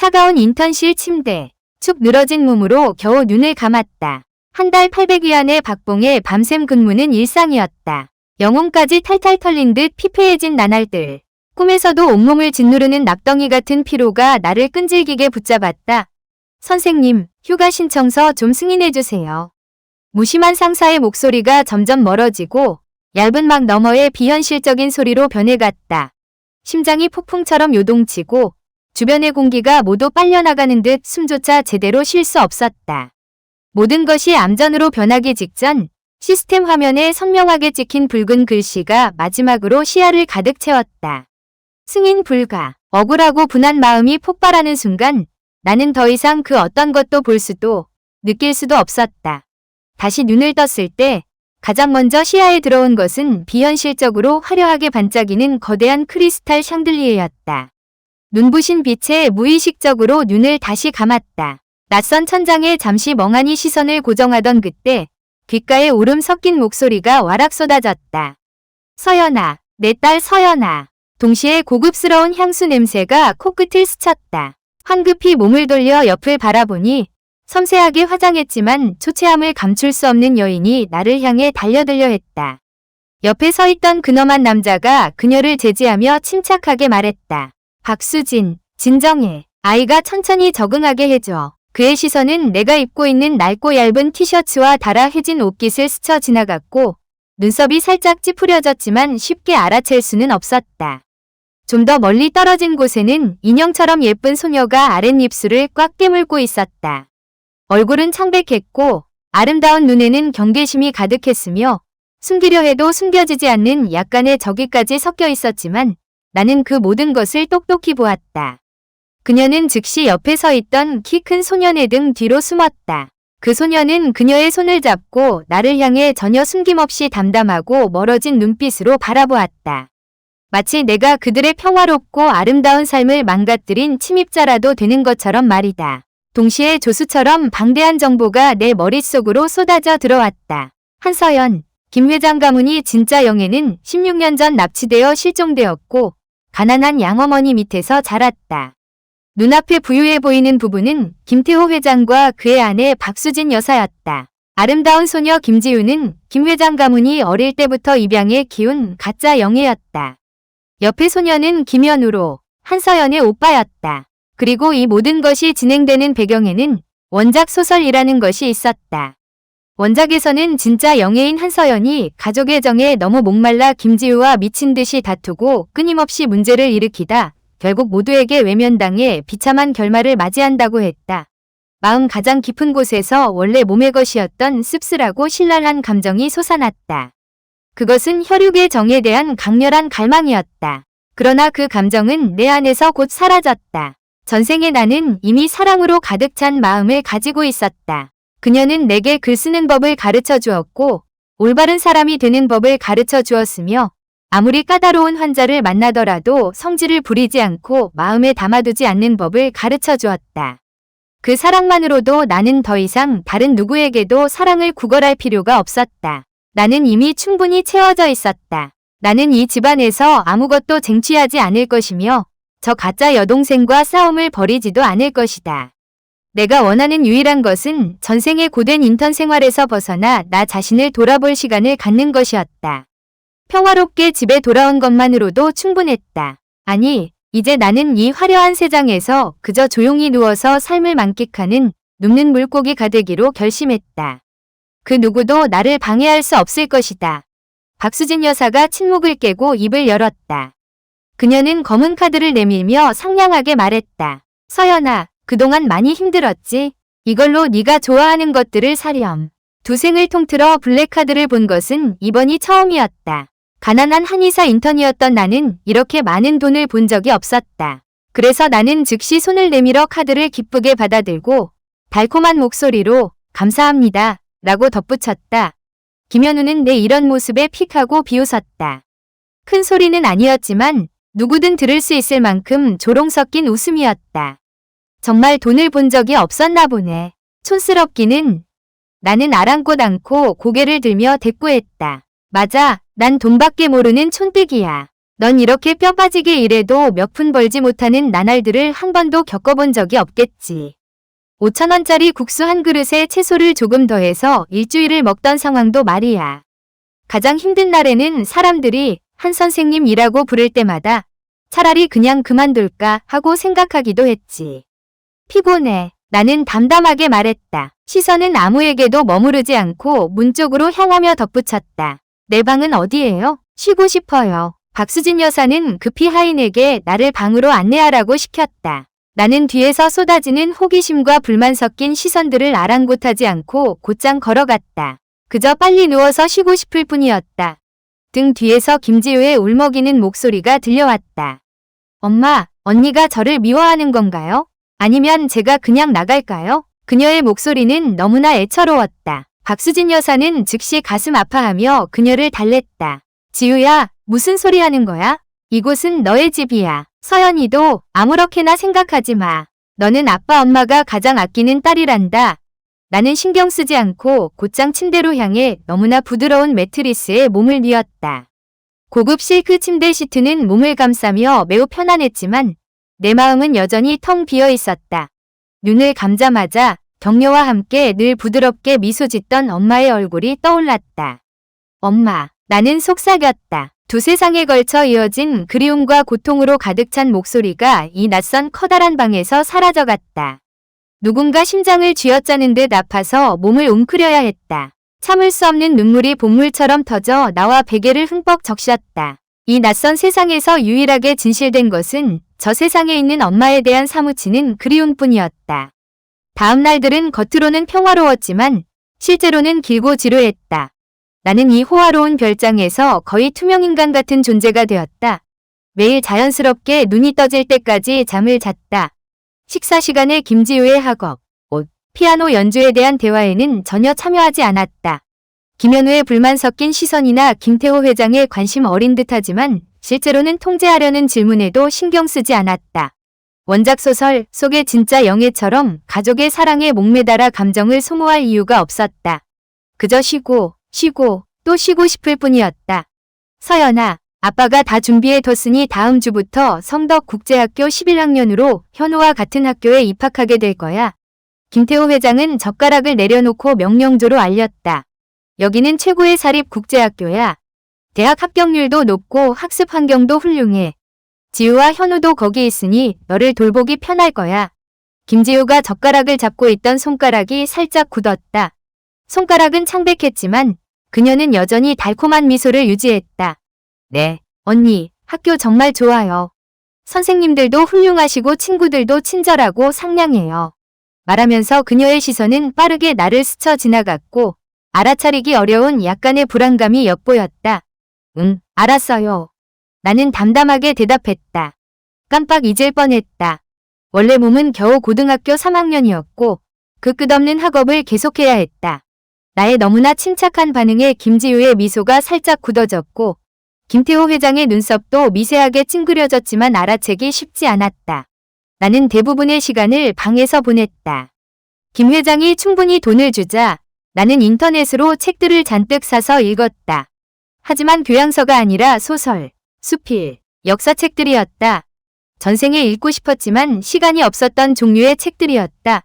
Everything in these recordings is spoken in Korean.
차가운 인턴실 침대, 축 늘어진 몸으로 겨우 눈을 감았다. 한 달 800위안의 박봉에 밤샘 근무는 일상이었다. 영혼까지 탈탈 털린 듯 피폐해진 나날들. 꿈에서도 온몸을 짓누르는 낙덩이 같은 피로가 나를 끈질기게 붙잡았다. 선생님, 휴가 신청서 좀 승인해주세요. 무심한 상사의 목소리가 점점 멀어지고 얇은 막 너머의 비현실적인 소리로 변해갔다. 심장이 폭풍처럼 요동치고 주변의 공기가 모두 빨려나가는 듯 숨조차 제대로 쉴 수 없었다. 모든 것이 암전으로 변하기 직전 시스템 화면에 선명하게 찍힌 붉은 글씨가 마지막으로 시야를 가득 채웠다. 승인 불가. 억울하고 분한 마음이 폭발하는 순간 나는 더 이상 그 어떤 것도 볼 수도 느낄 수도 없었다. 다시 눈을 떴을 때 가장 먼저 시야에 들어온 것은 비현실적으로 화려하게 반짝이는 거대한 크리스탈 샹들리에였다. 눈부신 빛에 무의식적으로 눈을 다시 감았다. 낯선 천장에 잠시 멍하니 시선을 고정하던 그때 귓가에 울음 섞인 목소리가 와락 쏟아졌다. 서연아, 내 딸 서연아. 동시에 고급스러운 향수 냄새가 코끝을 스쳤다. 황급히 몸을 돌려 옆을 바라보니 섬세하게 화장했지만 초췌함을 감출 수 없는 여인이 나를 향해 달려들려 했다. 옆에 서 있던 근엄한 남자가 그녀를 제지하며 침착하게 말했다. 박수진, 진정해. 아이가 천천히 적응하게 해줘. 그의 시선은 내가 입고 있는 낡고 얇은 티셔츠와 달아해진 옷깃을 스쳐 지나갔고 눈썹이 살짝 찌푸려졌지만 쉽게 알아챌 수는 없었다. 좀 더 멀리 떨어진 곳에는 인형처럼 예쁜 소녀가 아랫입술을 꽉 깨물고 있었다. 얼굴은 창백했고 아름다운 눈에는 경계심이 가득했으며 숨기려 해도 숨겨지지 않는 약간의 적의까지 섞여 있었지만 나는 그 모든 것을 똑똑히 보았다. 그녀는 즉시 옆에 서 있던 키 큰 소년의 등 뒤로 숨었다. 그 소년은 그녀의 손을 잡고 나를 향해 전혀 숨김없이 담담하고 멀어진 눈빛으로 바라보았다. 마치 내가 그들의 평화롭고 아름다운 삶을 망가뜨린 침입자라도 되는 것처럼 말이다. 동시에 조수처럼 방대한 정보가 내 머릿속으로 쏟아져 들어왔다. 한서연, 김 회장 가문이 진짜 영애는 16년 전 납치되어 실종되었고 가난한 양어머니 밑에서 자랐다. 눈앞에 부유해 보이는 부부는 김태호 회장과 그의 아내 박수진 여사였다. 아름다운 소녀 김지우는 김 회장 가문이 어릴 때부터 입양해 키운 가짜 영애였다. 옆의 소녀는 김현우로 한서연의 오빠였다. 그리고 이 모든 것이 진행되는 배경에는 원작 소설이라는 것이 있었다. 원작에서는 진짜 영애인 한서연이 가족의 정에 너무 목말라 김지우와 미친 듯이 다투고 끊임없이 문제를 일으키다 결국 모두에게 외면당해 비참한 결말을 맞이한다고 했다. 마음 가장 깊은 곳에서 원래 몸의 것이었던 씁쓸하고 신랄한 감정이 솟아났다. 그것은 혈육의 정에 대한 강렬한 갈망이었다. 그러나 그 감정은 내 안에서 곧 사라졌다. 전생에 나는 이미 사랑으로 가득 찬 마음을 가지고 있었다. 그녀는 내게 글 쓰는 법을 가르쳐 주었고 올바른 사람이 되는 법을 가르쳐 주었으며 아무리 까다로운 환자를 만나더라도 성질을 부리지 않고 마음에 담아두지 않는 법을 가르쳐 주었다. 그 사랑만으로도 나는 더 이상 다른 누구에게도 사랑을 구걸할 필요가 없었다. 나는 이미 충분히 채워져 있었다. 나는 이 집안에서 아무것도 쟁취하지 않을 것이며 저 가짜 여동생과 싸움을 벌이지도 않을 것이다. 내가 원하는 유일한 것은 전생의 고된 인턴 생활에서 벗어나 나 자신을 돌아볼 시간을 갖는 것이었다. 평화롭게 집에 돌아온 것만으로도 충분했다. 아니, 이제 나는 이 화려한 세상에서 그저 조용히 누워서 삶을 만끽하는 눕는 물고기가 되기로 결심했다. 그 누구도 나를 방해할 수 없을 것이다. 박수진 여사가 침묵을 깨고 입을 열었다. 그녀는 검은 카드를 내밀며 상냥하게 말했다. 서연아, 그동안 많이 힘들었지? 이걸로 네가 좋아하는 것들을 사렴. 두 생을 통틀어 블랙카드를 본 것은 이번이 처음이었다. 가난한 한의사 인턴이었던 나는 이렇게 많은 돈을 본 적이 없었다. 그래서 나는 즉시 손을 내밀어 카드를 기쁘게 받아들고 달콤한 목소리로 감사합니다 라고 덧붙였다. 김현우는 내 이런 모습에 픽하고 비웃었다. 큰 소리는 아니었지만 누구든 들을 수 있을 만큼 조롱 섞인 웃음이었다. 정말 돈을 본 적이 없었나 보네. 촌스럽기는. 나는 아랑곳 않고 고개를 들며 대꾸했다. 맞아, 난 돈밖에 모르는 촌뜨기야. 넌 이렇게 뼈 빠지게 일해도 몇 푼 벌지 못하는 나날들을 한 번도 겪어본 적이 없겠지. 5,000원짜리 국수 한 그릇에 채소를 조금 더해서 일주일을 먹던 상황도 말이야. 가장 힘든 날에는 사람들이 한 선생님이라고 부를 때마다 차라리 그냥 그만둘까 하고 생각하기도 했지. 피곤해. 나는 담담하게 말했다. 시선은 아무에게도 머무르지 않고 문 쪽으로 향하며 덧붙였다. 내 방은 어디예요? 쉬고 싶어요. 박수진 여사는 급히 하인에게 나를 방으로 안내하라고 시켰다. 나는 뒤에서 쏟아지는 호기심과 불만 섞인 시선들을 아랑곳하지 않고 곧장 걸어갔다. 그저 빨리 누워서 쉬고 싶을 뿐이었다. 등 뒤에서 김지우의 울먹이는 목소리가 들려왔다. 엄마, 언니가 저를 미워하는 건가요? 아니면 제가 그냥 나갈까요? 그녀의 목소리는 너무나 애처로웠다. 박수진 여사는 즉시 가슴 아파하며 그녀를 달랬다. 지우야, 무슨 소리 하는 거야? 이곳은 너의 집이야. 서연이도 아무렇게나 생각하지 마. 너는 아빠 엄마가 가장 아끼는 딸이란다. 나는 신경 쓰지 않고 곧장 침대로 향해 너무나 부드러운 매트리스에 몸을 뉘었다. 고급 실크 침대 시트는 몸을 감싸며 매우 편안했지만 내 마음은 여전히 텅 비어 있었다. 눈을 감자마자 격려와 함께 늘 부드럽게 미소 짓던 엄마의 얼굴이 떠올랐다. 엄마, 나는 속삭였다. 두 세상에 걸쳐 이어진 그리움과 고통으로 가득 찬 목소리가 이 낯선 커다란 방에서 사라져갔다. 누군가 심장을 쥐어짜는 듯 아파서 몸을 웅크려야 했다. 참을 수 없는 눈물이 본물처럼 터져 나와 베개를 흠뻑 적셨다. 이 낯선 세상에서 유일하게 진실된 것은 저 세상에 있는 엄마에 대한 사무치는 그리움뿐이었다. 다음 날들은 겉으로는 평화로웠지만 실제로는 길고 지루했다. 나는 이 호화로운 별장에서 거의 투명인간 같은 존재가 되었다. 매일 자연스럽게 눈이 떠질 때까지 잠을 잤다. 식사 시간에 김지우의 학업, 옷, 피아노 연주에 대한 대화에는 전혀 참여하지 않았다. 김현우의 불만 섞인 시선이나 김태호 회장의 관심 어린 듯하지만 실제로는 통제하려는 질문에도 신경 쓰지 않았다. 원작 소설 속의 진짜 영애처럼 가족의 사랑에 목매달아 감정을 소모할 이유가 없었다. 그저 쉬고 또 쉬고 싶을 뿐이었다. 서연아, 아빠가 다 준비해뒀으니 다음 주부터 성덕국제학교 11학년으로 현우와 같은 학교에 입학하게 될 거야. 김태호 회장은 젓가락을 내려놓고 명령조로 알렸다. 여기는 최고의 사립국제학교야. 대학 합격률도 높고 학습 환경도 훌륭해. 지우와 현우도 거기 있으니 너를 돌보기 편할 거야. 김지우가 젓가락을 잡고 있던 손가락이 살짝 굳었다. 손가락은 창백했지만 그녀는 여전히 달콤한 미소를 유지했다. 네, 언니, 학교 정말 좋아요. 선생님들도 훌륭하시고 친구들도 친절하고 상냥해요. 말하면서 그녀의 시선은 빠르게 나를 스쳐 지나갔고 알아차리기 어려운 약간의 불안감이 엿보였다. 응, 알았어요. 나는 담담하게 대답했다. 깜빡 잊을 뻔했다. 원래 몸은 겨우 고등학교 3학년이었고 그 끝없는 학업을 계속해야 했다. 나의 너무나 침착한 반응에 김지우의 미소가 살짝 굳어졌고 김태호 회장의 눈썹도 미세하게 찡그려졌지만 알아채기 쉽지 않았다. 나는 대부분의 시간을 방에서 보냈다. 김 회장이 충분히 돈을 주자 나는 인터넷으로 책들을 잔뜩 사서 읽었다. 하지만 교양서가 아니라 소설, 수필, 역사책들이었다. 전생에 읽고 싶었지만 시간이 없었던 종류의 책들이었다.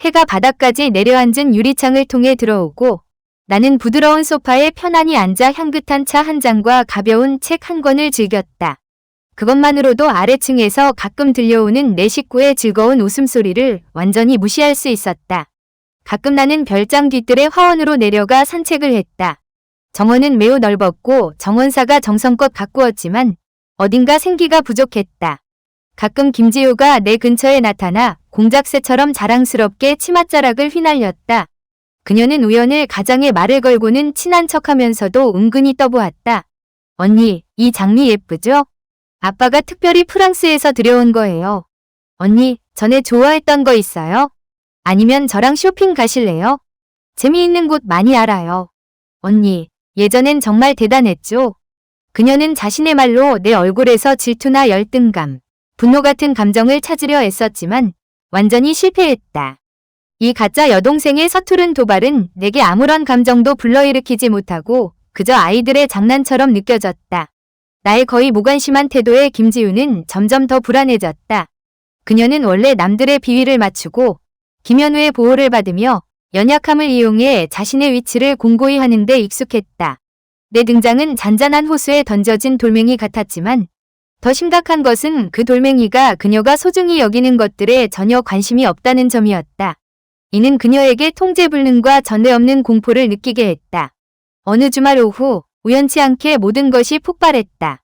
해가 바닥까지 내려앉은 유리창을 통해 들어오고 나는 부드러운 소파에 편안히 앉아 향긋한 차 한 잔과 가벼운 책 한 권을 즐겼다. 그것만으로도 아래층에서 가끔 들려오는 내 식구의 즐거운 웃음소리를 완전히 무시할 수 있었다. 가끔 나는 별장 뒤뜰의 화원으로 내려가 산책을 했다. 정원은 매우 넓었고 정원사가 정성껏 가꾸었지만 어딘가 생기가 부족했다. 가끔 김지우가 내 근처에 나타나 공작새처럼 자랑스럽게 치맛자락을 휘날렸다. 그녀는 우연을 가장에 말을 걸고는 친한 척하면서도 은근히 떠보았다. 언니, 이 장미 예쁘죠? 아빠가 특별히 프랑스에서 들여온 거예요. 언니, 전에 좋아했던 거 있어요? 아니면 저랑 쇼핑 가실래요? 재미있는 곳 많이 알아요. 언니, 예전엔 정말 대단했죠? 그녀는 자신의 말로 내 얼굴에서 질투나 열등감, 분노 같은 감정을 찾으려 애썼지만 완전히 실패했다. 이 가짜 여동생의 서투른 도발은 내게 아무런 감정도 불러일으키지 못하고 그저 아이들의 장난처럼 느껴졌다. 나의 거의 무관심한 태도에 김지우는 점점 더 불안해졌다. 그녀는 원래 남들의 비위를 맞추고 김현우의 보호를 받으며 연약함을 이용해 자신의 위치를 공고히 하는 데 익숙했다. 내 등장은 잔잔한 호수에 던져진 돌멩이 같았지만 더 심각한 것은 그 돌멩이가 그녀가 소중히 여기는 것들에 전혀 관심이 없다는 점이었다. 이는 그녀에게 통제불능과 전례 없는 공포를 느끼게 했다. 어느 주말 오후 우연치 않게 모든 것이 폭발했다.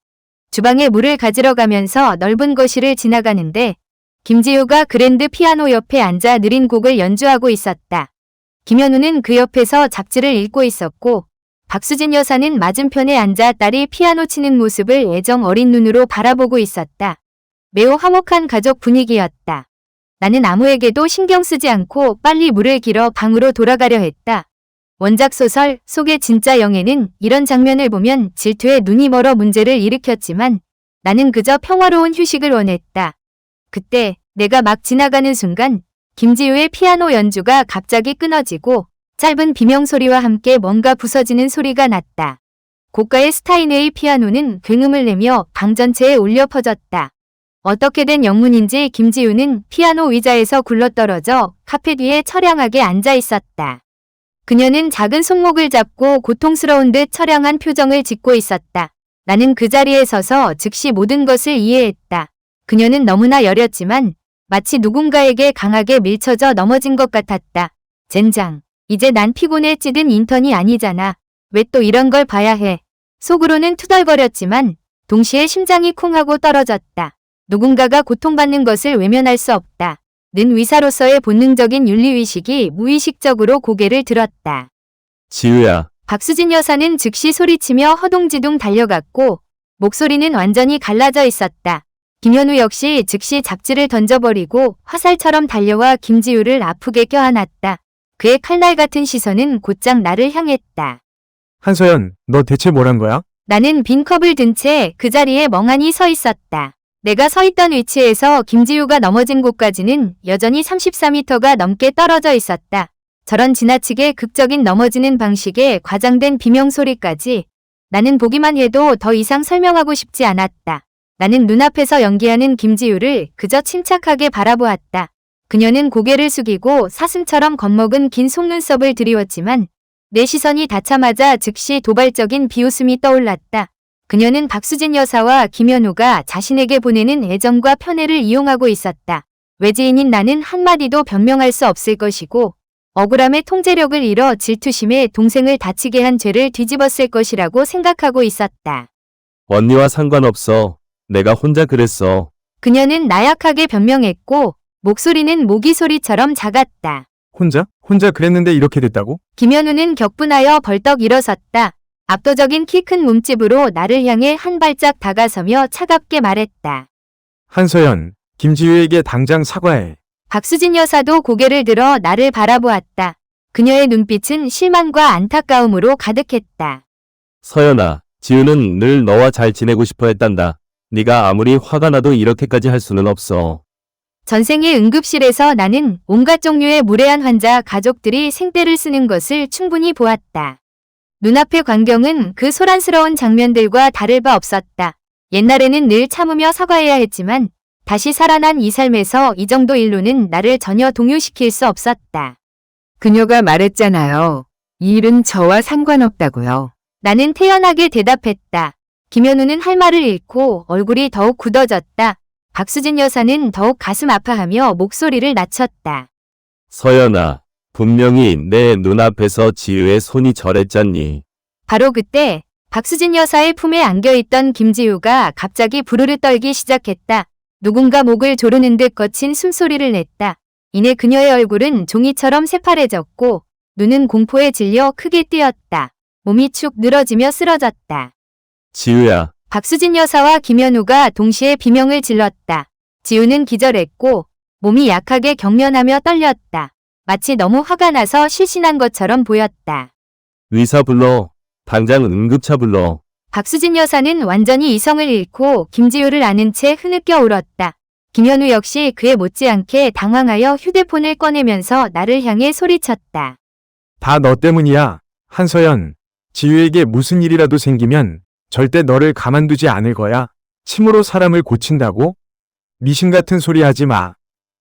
주방에 물을 가지러 가면서 넓은 거실을 지나가는데 김지우가 그랜드 피아노 옆에 앉아 느린 곡을 연주하고 있었다. 김현우는 그 옆에서 잡지를 읽고 있었고 박수진 여사는 맞은편에 앉아 딸이 피아노 치는 모습을 애정 어린 눈으로 바라보고 있었다. 매우 화목한 가족 분위기였다. 나는 아무에게도 신경 쓰지 않고 빨리 물을 길어 방으로 돌아가려 했다. 원작 소설 속의 진짜 영애는 이런 장면을 보면 질투에 눈이 멀어 문제를 일으켰지만 나는 그저 평화로운 휴식을 원했다. 그때 내가 막 지나가는 순간 김지우의 피아노 연주가 갑자기 끊어지고 짧은 비명소리와 함께 뭔가 부서지는 소리가 났다. 고가의 스타인웨이 피아노는 굉음을 내며 방 전체에 울려 퍼졌다. 어떻게 된 영문인지 김지우는 피아노 의자에서 굴러떨어져 카펫 위에 처량하게 앉아 있었다. 그녀는 작은 손목을 잡고 고통스러운 듯 처량한 표정을 짓고 있었다. 나는 그 자리에 서서 즉시 모든 것을 이해했다. 그녀는 너무나 여렸지만 마치 누군가에게 강하게 밀쳐져 넘어진 것 같았다. 젠장, 이제 난 피곤해 찌든 인턴이 아니잖아. 왜 또 이런 걸 봐야 해. 속으로는 투덜거렸지만 동시에 심장이 쿵 하고 떨어졌다. 누군가가 고통받는 것을 외면할 수 없다. 는 의사로서의 본능적인 윤리의식이 무의식적으로 고개를 들었다. 지우야. 박수진 여사는 즉시 소리치며 허둥지둥 달려갔고 목소리는 완전히 갈라져 있었다. 김현우 역시 즉시 잡지를 던져버리고 화살처럼 달려와 김지우를 아프게 껴안았다. 그의 칼날 같은 시선은 곧장 나를 향했다. 한서연, 너 대체 뭘 한 거야? 나는 빈 컵을 든 채 그 자리에 멍하니 서 있었다. 내가 서 있던 위치에서 김지우가 넘어진 곳까지는 여전히 34m가 넘게 떨어져 있었다. 저런 지나치게 극적인 넘어지는 방식에 과장된 비명소리까지 나는 보기만 해도 더 이상 설명하고 싶지 않았다. 나는 눈앞에서 연기하는 김지우를 그저 침착하게 바라보았다. 그녀는 고개를 숙이고 사슴처럼 겁먹은 긴 속눈썹을 들이웠지만 내 시선이 닿자마자 즉시 도발적인 비웃음이 떠올랐다. 그녀는 박수진 여사와 김현우가 자신에게 보내는 애정과 편애를 이용하고 있었다. 외지인인 나는 한마디도 변명할 수 없을 것이고 억울함의 통제력을 잃어 질투심에 동생을 다치게 한 죄를 뒤집었을 것이라고 생각하고 있었다. 언니와 상관없어. 내가 혼자 그랬어. 그녀는 나약하게 변명했고 목소리는 모기 소리처럼 작았다. 혼자 그랬는데 이렇게 됐다고? 김현우는 격분하여 벌떡 일어섰다. 압도적인 키 큰 몸집으로 나를 향해 한 발짝 다가서며 차갑게 말했다. 한서연, 김지우에게 당장 사과해. 박수진 여사도 고개를 들어 나를 바라보았다. 그녀의 눈빛은 실망과 안타까움으로 가득했다. 서연아, 지우는 늘 너와 잘 지내고 싶어 했단다. 네가 아무리 화가 나도 이렇게까지 할 수는 없어. 전생의 응급실에서 나는 온갖 종류의 무례한 환자 가족들이 생떼를 쓰는 것을 충분히 보았다. 눈앞의 광경은 그 소란스러운 장면들과 다를 바 없었다. 옛날에는 늘 참으며 사과해야 했지만 다시 살아난 이 삶에서 이 정도 일로는 나를 전혀 동요시킬 수 없었다. 그녀가 말했잖아요. 이 일은 저와 상관없다고요. 나는 태연하게 대답했다. 김현우는 할 말을 잃고 얼굴이 더욱 굳어졌다. 박수진 여사는 더욱 가슴 아파하며 목소리를 낮췄다. 서연아, 분명히 내 눈앞에서 지우의 손이 저랬잖니. 바로 그때 박수진 여사의 품에 안겨있던 김지우가 갑자기 부르르 떨기 시작했다. 누군가 목을 조르는 듯 거친 숨소리를 냈다. 이내 그녀의 얼굴은 종이처럼 새파래졌고 눈은 공포에 질려 크게 뛰었다. 몸이 축 늘어지며 쓰러졌다. 지우야. 박수진 여사와 김현우가 동시에 비명을 질렀다. 지우는 기절했고 몸이 약하게 경련하며 떨렸다. 마치 너무 화가 나서 실신한 것처럼 보였다. 의사 불러. 당장 응급차 불러. 박수진 여사는 완전히 이성을 잃고 김지우를 안은 채 흐느껴 울었다. 김현우 역시 그에 못지않게 당황하여 휴대폰을 꺼내면서 나를 향해 소리쳤다. 다 너 때문이야. 한서연, 지우에게 무슨 일이라도 생기면 절대 너를 가만두지 않을 거야. 침으로 사람을 고친다고? 미신 같은 소리 하지 마.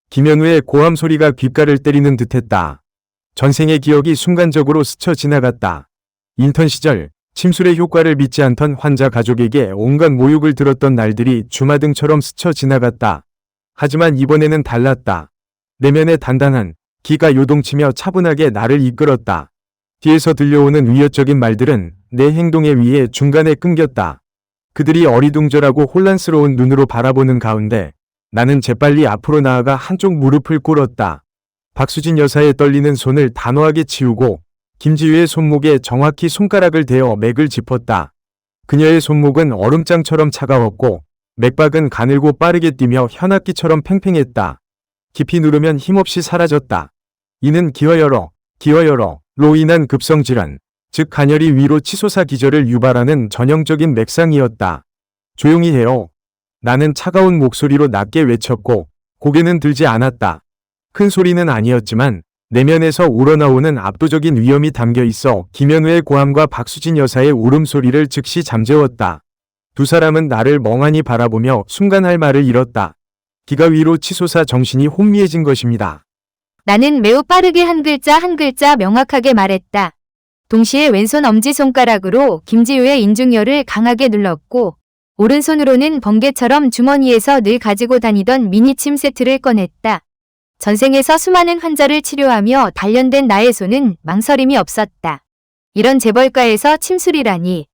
김현우의 고함 소리가 귓가를 때리는 듯했다. 전생의 기억이 순간적으로 스쳐 지나갔다. 인턴 시절 침술의 효과를 믿지 않던 환자 가족에게 온갖 모욕을 들었던 날들이 주마등처럼 스쳐 지나갔다. 하지만 이번에는 달랐다. 내면의 단단한 기가 요동치며 차분하게 나를 이끌었다. 뒤에서 들려오는 위협적인 말들은 내 행동에 의해 중간에 끊겼다. 그들이 어리둥절하고 혼란스러운 눈으로 바라보는 가운데 나는 재빨리 앞으로 나아가 한쪽 무릎을 꿇었다. 박수진 여사의 떨리는 손을 단호하게 치우고 김지유의 손목에 정확히 손가락을 대어 맥을 짚었다. 그녀의 손목은 얼음장처럼 차가웠고 맥박은 가늘고 빠르게 뛰며 현악기처럼 팽팽했다. 깊이 누르면 힘없이 사라졌다. 이는 기어열어로 인한 급성질환, 즉 간열이 위로 치솟아 기절을 유발하는 전형적인 맥상이었다. 조용히 해요. 나는 차가운 목소리로 낮게 외쳤고 고개는 들지 않았다. 큰 소리는 아니었지만 내면에서 우러나오는 압도적인 위험이 담겨 있어 김현우의 고함과 박수진 여사의 울음소리를 즉시 잠재웠다. 두 사람은 나를 멍하니 바라보며 순간 할 말을 잃었다. 기가 위로 치솟아 정신이 혼미해진 것입니다. 나는 매우 빠르게 한 글자 한 글자 명확하게 말했다. 동시에 왼손 엄지손가락으로 김지우의 인중열을 강하게 눌렀고 오른손으로는 번개처럼 주머니에서 늘 가지고 다니던 미니침 세트를 꺼냈다. 전생에서 수많은 환자를 치료하며 단련된 나의 손은 망설임이 없었다. 이런 재벌가에서 침술이라니.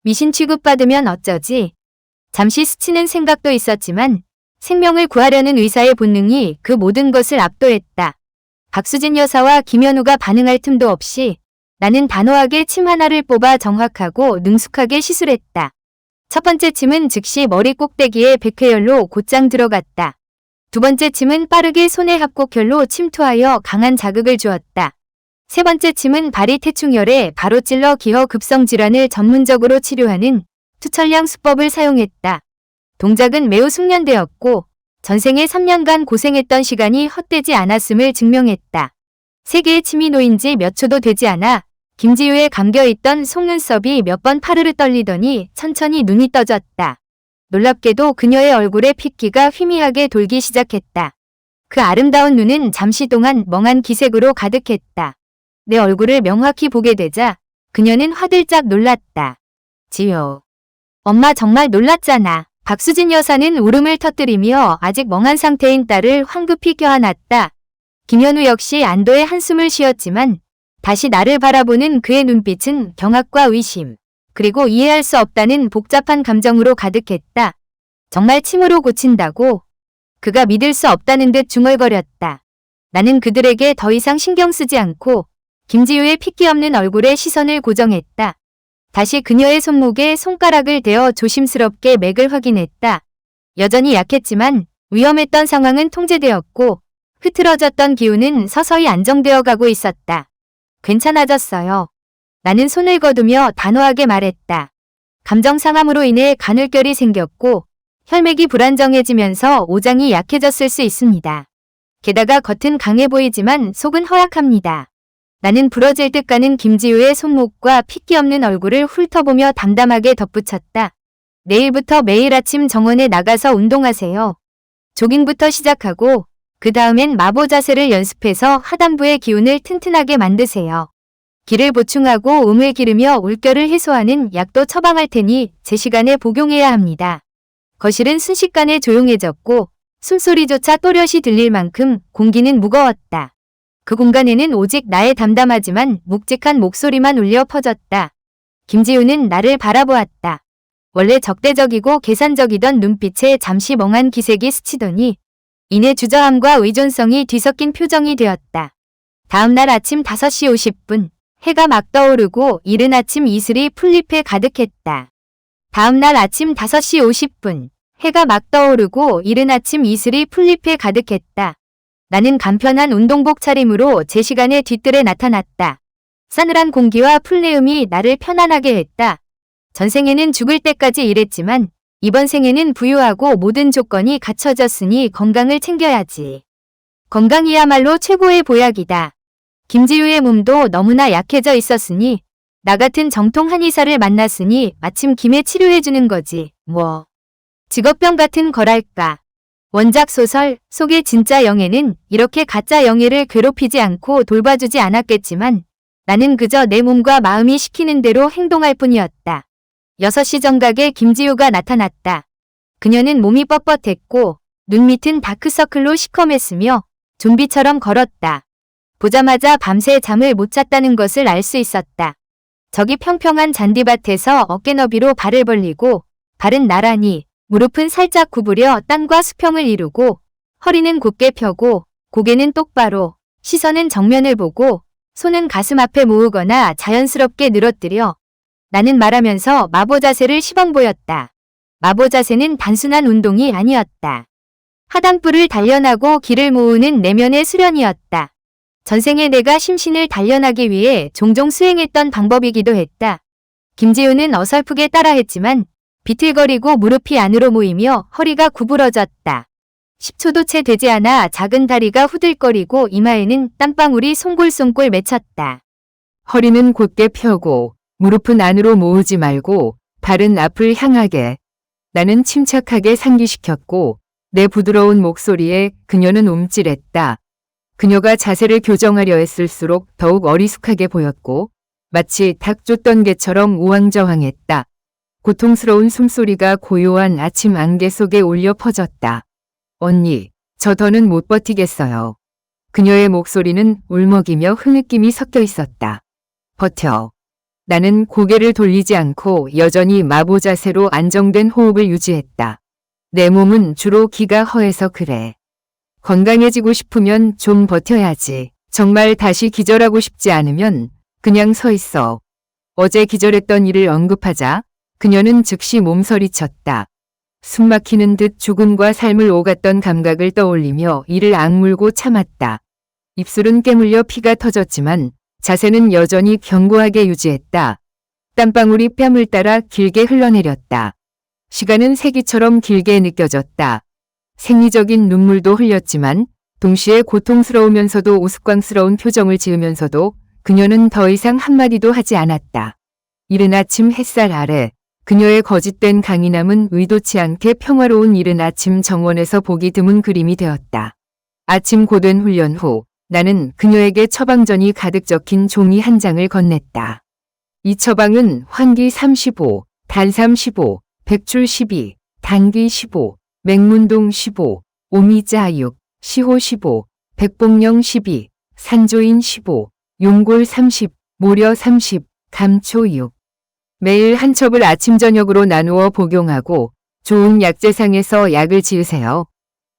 미신 취급받으면 어쩌지? 잠시 스치는 생각도 있었지만 생명을 구하려는 의사의 본능이 그 모든 것을 압도했다. 박수진 여사와 김현우가 반응할 틈도 없이 나는 단호하게 침 하나를 뽑아 정확하고 능숙하게 시술했다. 첫 번째 침은 즉시 머리 꼭대기에 백회열로 곧장 들어갔다. 두 번째 침은 빠르게 손에 합곡혈로 침투하여 강한 자극을 주었다. 세 번째 침은 발이 태충열에 바로 찔러 기어 급성질환을 전문적으로 치료하는 투철량 수법을 사용했다. 동작은 매우 숙련되었고 전생에 3년간 고생했던 시간이 헛되지 않았음을 증명했다. 세 개의 침이 놓인 지 몇 초도 되지 않아 김지우에 감겨있던 속눈썹이 몇 번 파르르 떨리더니 천천히 눈이 떠졌다. 놀랍게도 그녀의 얼굴에 핏기가 희미하게 돌기 시작했다. 그 아름다운 눈은 잠시 동안 멍한 기색으로 가득했다. 내 얼굴을 명확히 보게 되자 그녀는 화들짝 놀랐다. 지효. 엄마 정말 놀랐잖아. 박수진 여사는 울음을 터뜨리며 아직 멍한 상태인 딸을 황급히 껴안았다. 김현우 역시 안도의 한숨을 쉬었지만 다시 나를 바라보는 그의 눈빛은 경악과 의심, 그리고 이해할 수 없다는 복잡한 감정으로 가득했다. 정말 침으로 고친다고? 그가 믿을 수 없다는 듯 중얼거렸다. 나는 그들에게 더 이상 신경 쓰지 않고 김지우의 핏기 없는 얼굴에 시선을 고정했다. 다시 그녀의 손목에 손가락을 대어 조심스럽게 맥을 확인했다. 여전히 약했지만 위험했던 상황은 통제되었고 흐트러졌던 기운은 서서히 안정되어 가고 있었다. 괜찮아졌어요. 나는 손을 거두며 단호하게 말했다. 감정 상함으로 인해 간헐결이 생겼고 혈맥이 불안정해지면서 오장이 약해졌을 수 있습니다. 게다가 겉은 강해 보이지만 속은 허약합니다. 나는 부러질 듯 가는 김지우의 손목과 핏기 없는 얼굴을 훑어보며 담담하게 덧붙였다. 내일부터 매일 아침 정원에 나가서 운동하세요. 조깅부터 시작하고 그 다음엔 마보 자세를 연습해서 하단부의 기운을 튼튼하게 만드세요. 기를 보충하고 음을 기르며 울결을 해소하는 약도 처방할 테니 제 시간에 복용해야 합니다. 거실은 순식간에 조용해졌고 숨소리조차 또렷이 들릴 만큼 공기는 무거웠다. 그 공간에는 오직 나의 담담하지만 묵직한 목소리만 울려 퍼졌다. 김지우는 나를 바라보았다. 원래 적대적이고 계산적이던 눈빛에 잠시 멍한 기색이 스치더니 이내 주저함과 의존성이 뒤섞인 표정이 되었다. 다음 날 아침 5시 50분 해가 막 떠오르고 이른 아침 이슬이 풀잎에 가득했다. 다음 날 아침 5시 50분 해가 막 떠오르고 이른 아침 이슬이 풀잎에 가득했다. 나는 간편한 운동복 차림으로 제 시간에 뒤뜰에 나타났다. 싸늘한 공기와 풀내음이 나를 편안하게 했다. 전생에는 죽을 때까지 일했지만 이번 생에는 부유하고 모든 조건이 갖춰졌으니 건강을 챙겨야지. 건강이야말로 최고의 보약이다. 김지우의 몸도 너무나 약해져 있었으니 나 같은 정통 한의사를 만났으니 마침 김에 치료해주는 거지, 뭐. 직업병 같은 거랄까. 원작 소설 속의 진짜 영애는 이렇게 가짜 영애를 괴롭히지 않고 돌봐주지 않았겠지만 나는 그저 내 몸과 마음이 시키는 대로 행동할 뿐이었다. 6시 정각에 김지우가 나타났다. 그녀는 몸이 뻣뻣했고 눈 밑은 다크서클로 시커맸으며 좀비처럼 걸었다. 보자마자 밤새 잠을 못 잤다는 것을 알 수 있었다. 저기 평평한 잔디밭에서 어깨너비로 발을 벌리고 발은 나란히 무릎은 살짝 구부려 땅과 수평을 이루고 허리는 곧게 펴고 고개는 똑바로 시선은 정면을 보고 손은 가슴 앞에 모으거나 자연스럽게 늘어뜨려 나는 말하면서 마보 자세를 시범 보였다. 마보 자세는 단순한 운동이 아니었다. 하단부를 단련하고 기를 모으는 내면의 수련이었다. 전생에 내가 심신을 단련하기 위해 종종 수행했던 방법이기도 했다. 김지우는 어설프게 따라했지만 비틀거리고 무릎이 안으로 모이며 허리가 구부러졌다. 10초도 채 되지 않아 작은 다리가 후들거리고 이마에는 땀방울이 송골송골 맺혔다. 허리는 곧게 펴고 무릎은 안으로 모으지 말고 발은 앞을 향하게. 나는 침착하게 상기시켰고 내 부드러운 목소리에 그녀는 움찔했다. 그녀가 자세를 교정하려 했을수록 더욱 어리숙하게 보였고 마치 닭 쫓던 개처럼 우왕좌왕했다. 고통스러운 숨소리가 고요한 아침 안개 속에 울려 퍼졌다. 언니, 저 더는 못 버티겠어요. 그녀의 목소리는 울먹이며 흐느낌이 섞여 있었다. 버텨. 나는 고개를 돌리지 않고 여전히 마보 자세로 안정된 호흡을 유지했다. 내 몸은 주로 기가 허해서 그래. 건강해지고 싶으면 좀 버텨야지. 정말 다시 기절하고 싶지 않으면 그냥 서 있어. 어제 기절했던 일을 언급하자 그녀는 즉시 몸서리쳤다. 숨막히는 듯 죽음과 삶을 오갔던 감각을 떠올리며 이를 악물고 참았다. 입술은 깨물려 피가 터졌지만 자세는 여전히 견고하게 유지했다. 땀방울이 뺨을 따라 길게 흘러내렸다. 시간은 세기처럼 길게 느껴졌다. 생리적인 눈물도 흘렸지만 동시에 고통스러우면서도 우스꽝스러운 표정을 지으면서도 그녀는 더 이상 한마디도 하지 않았다. 이른 아침 햇살 아래 그녀의 거짓된 강인함은 의도치 않게 평화로운 이른 아침 정원에서 보기 드문 그림이 되었다. 아침 고된 훈련 후 나는 그녀에게 처방전이 가득 적힌 종이 한 장을 건넸다. 이 처방은 환기 35, 단삼 15, 백출 12, 당귀 15, 맹문동 15, 오미자 6, 시호 15, 백봉령 12, 산조인 15, 용골 30, 모려 30, 감초 6. 매일 한 첩을 아침 저녁으로 나누어 복용하고 좋은 약재상에서 약을 지으세요.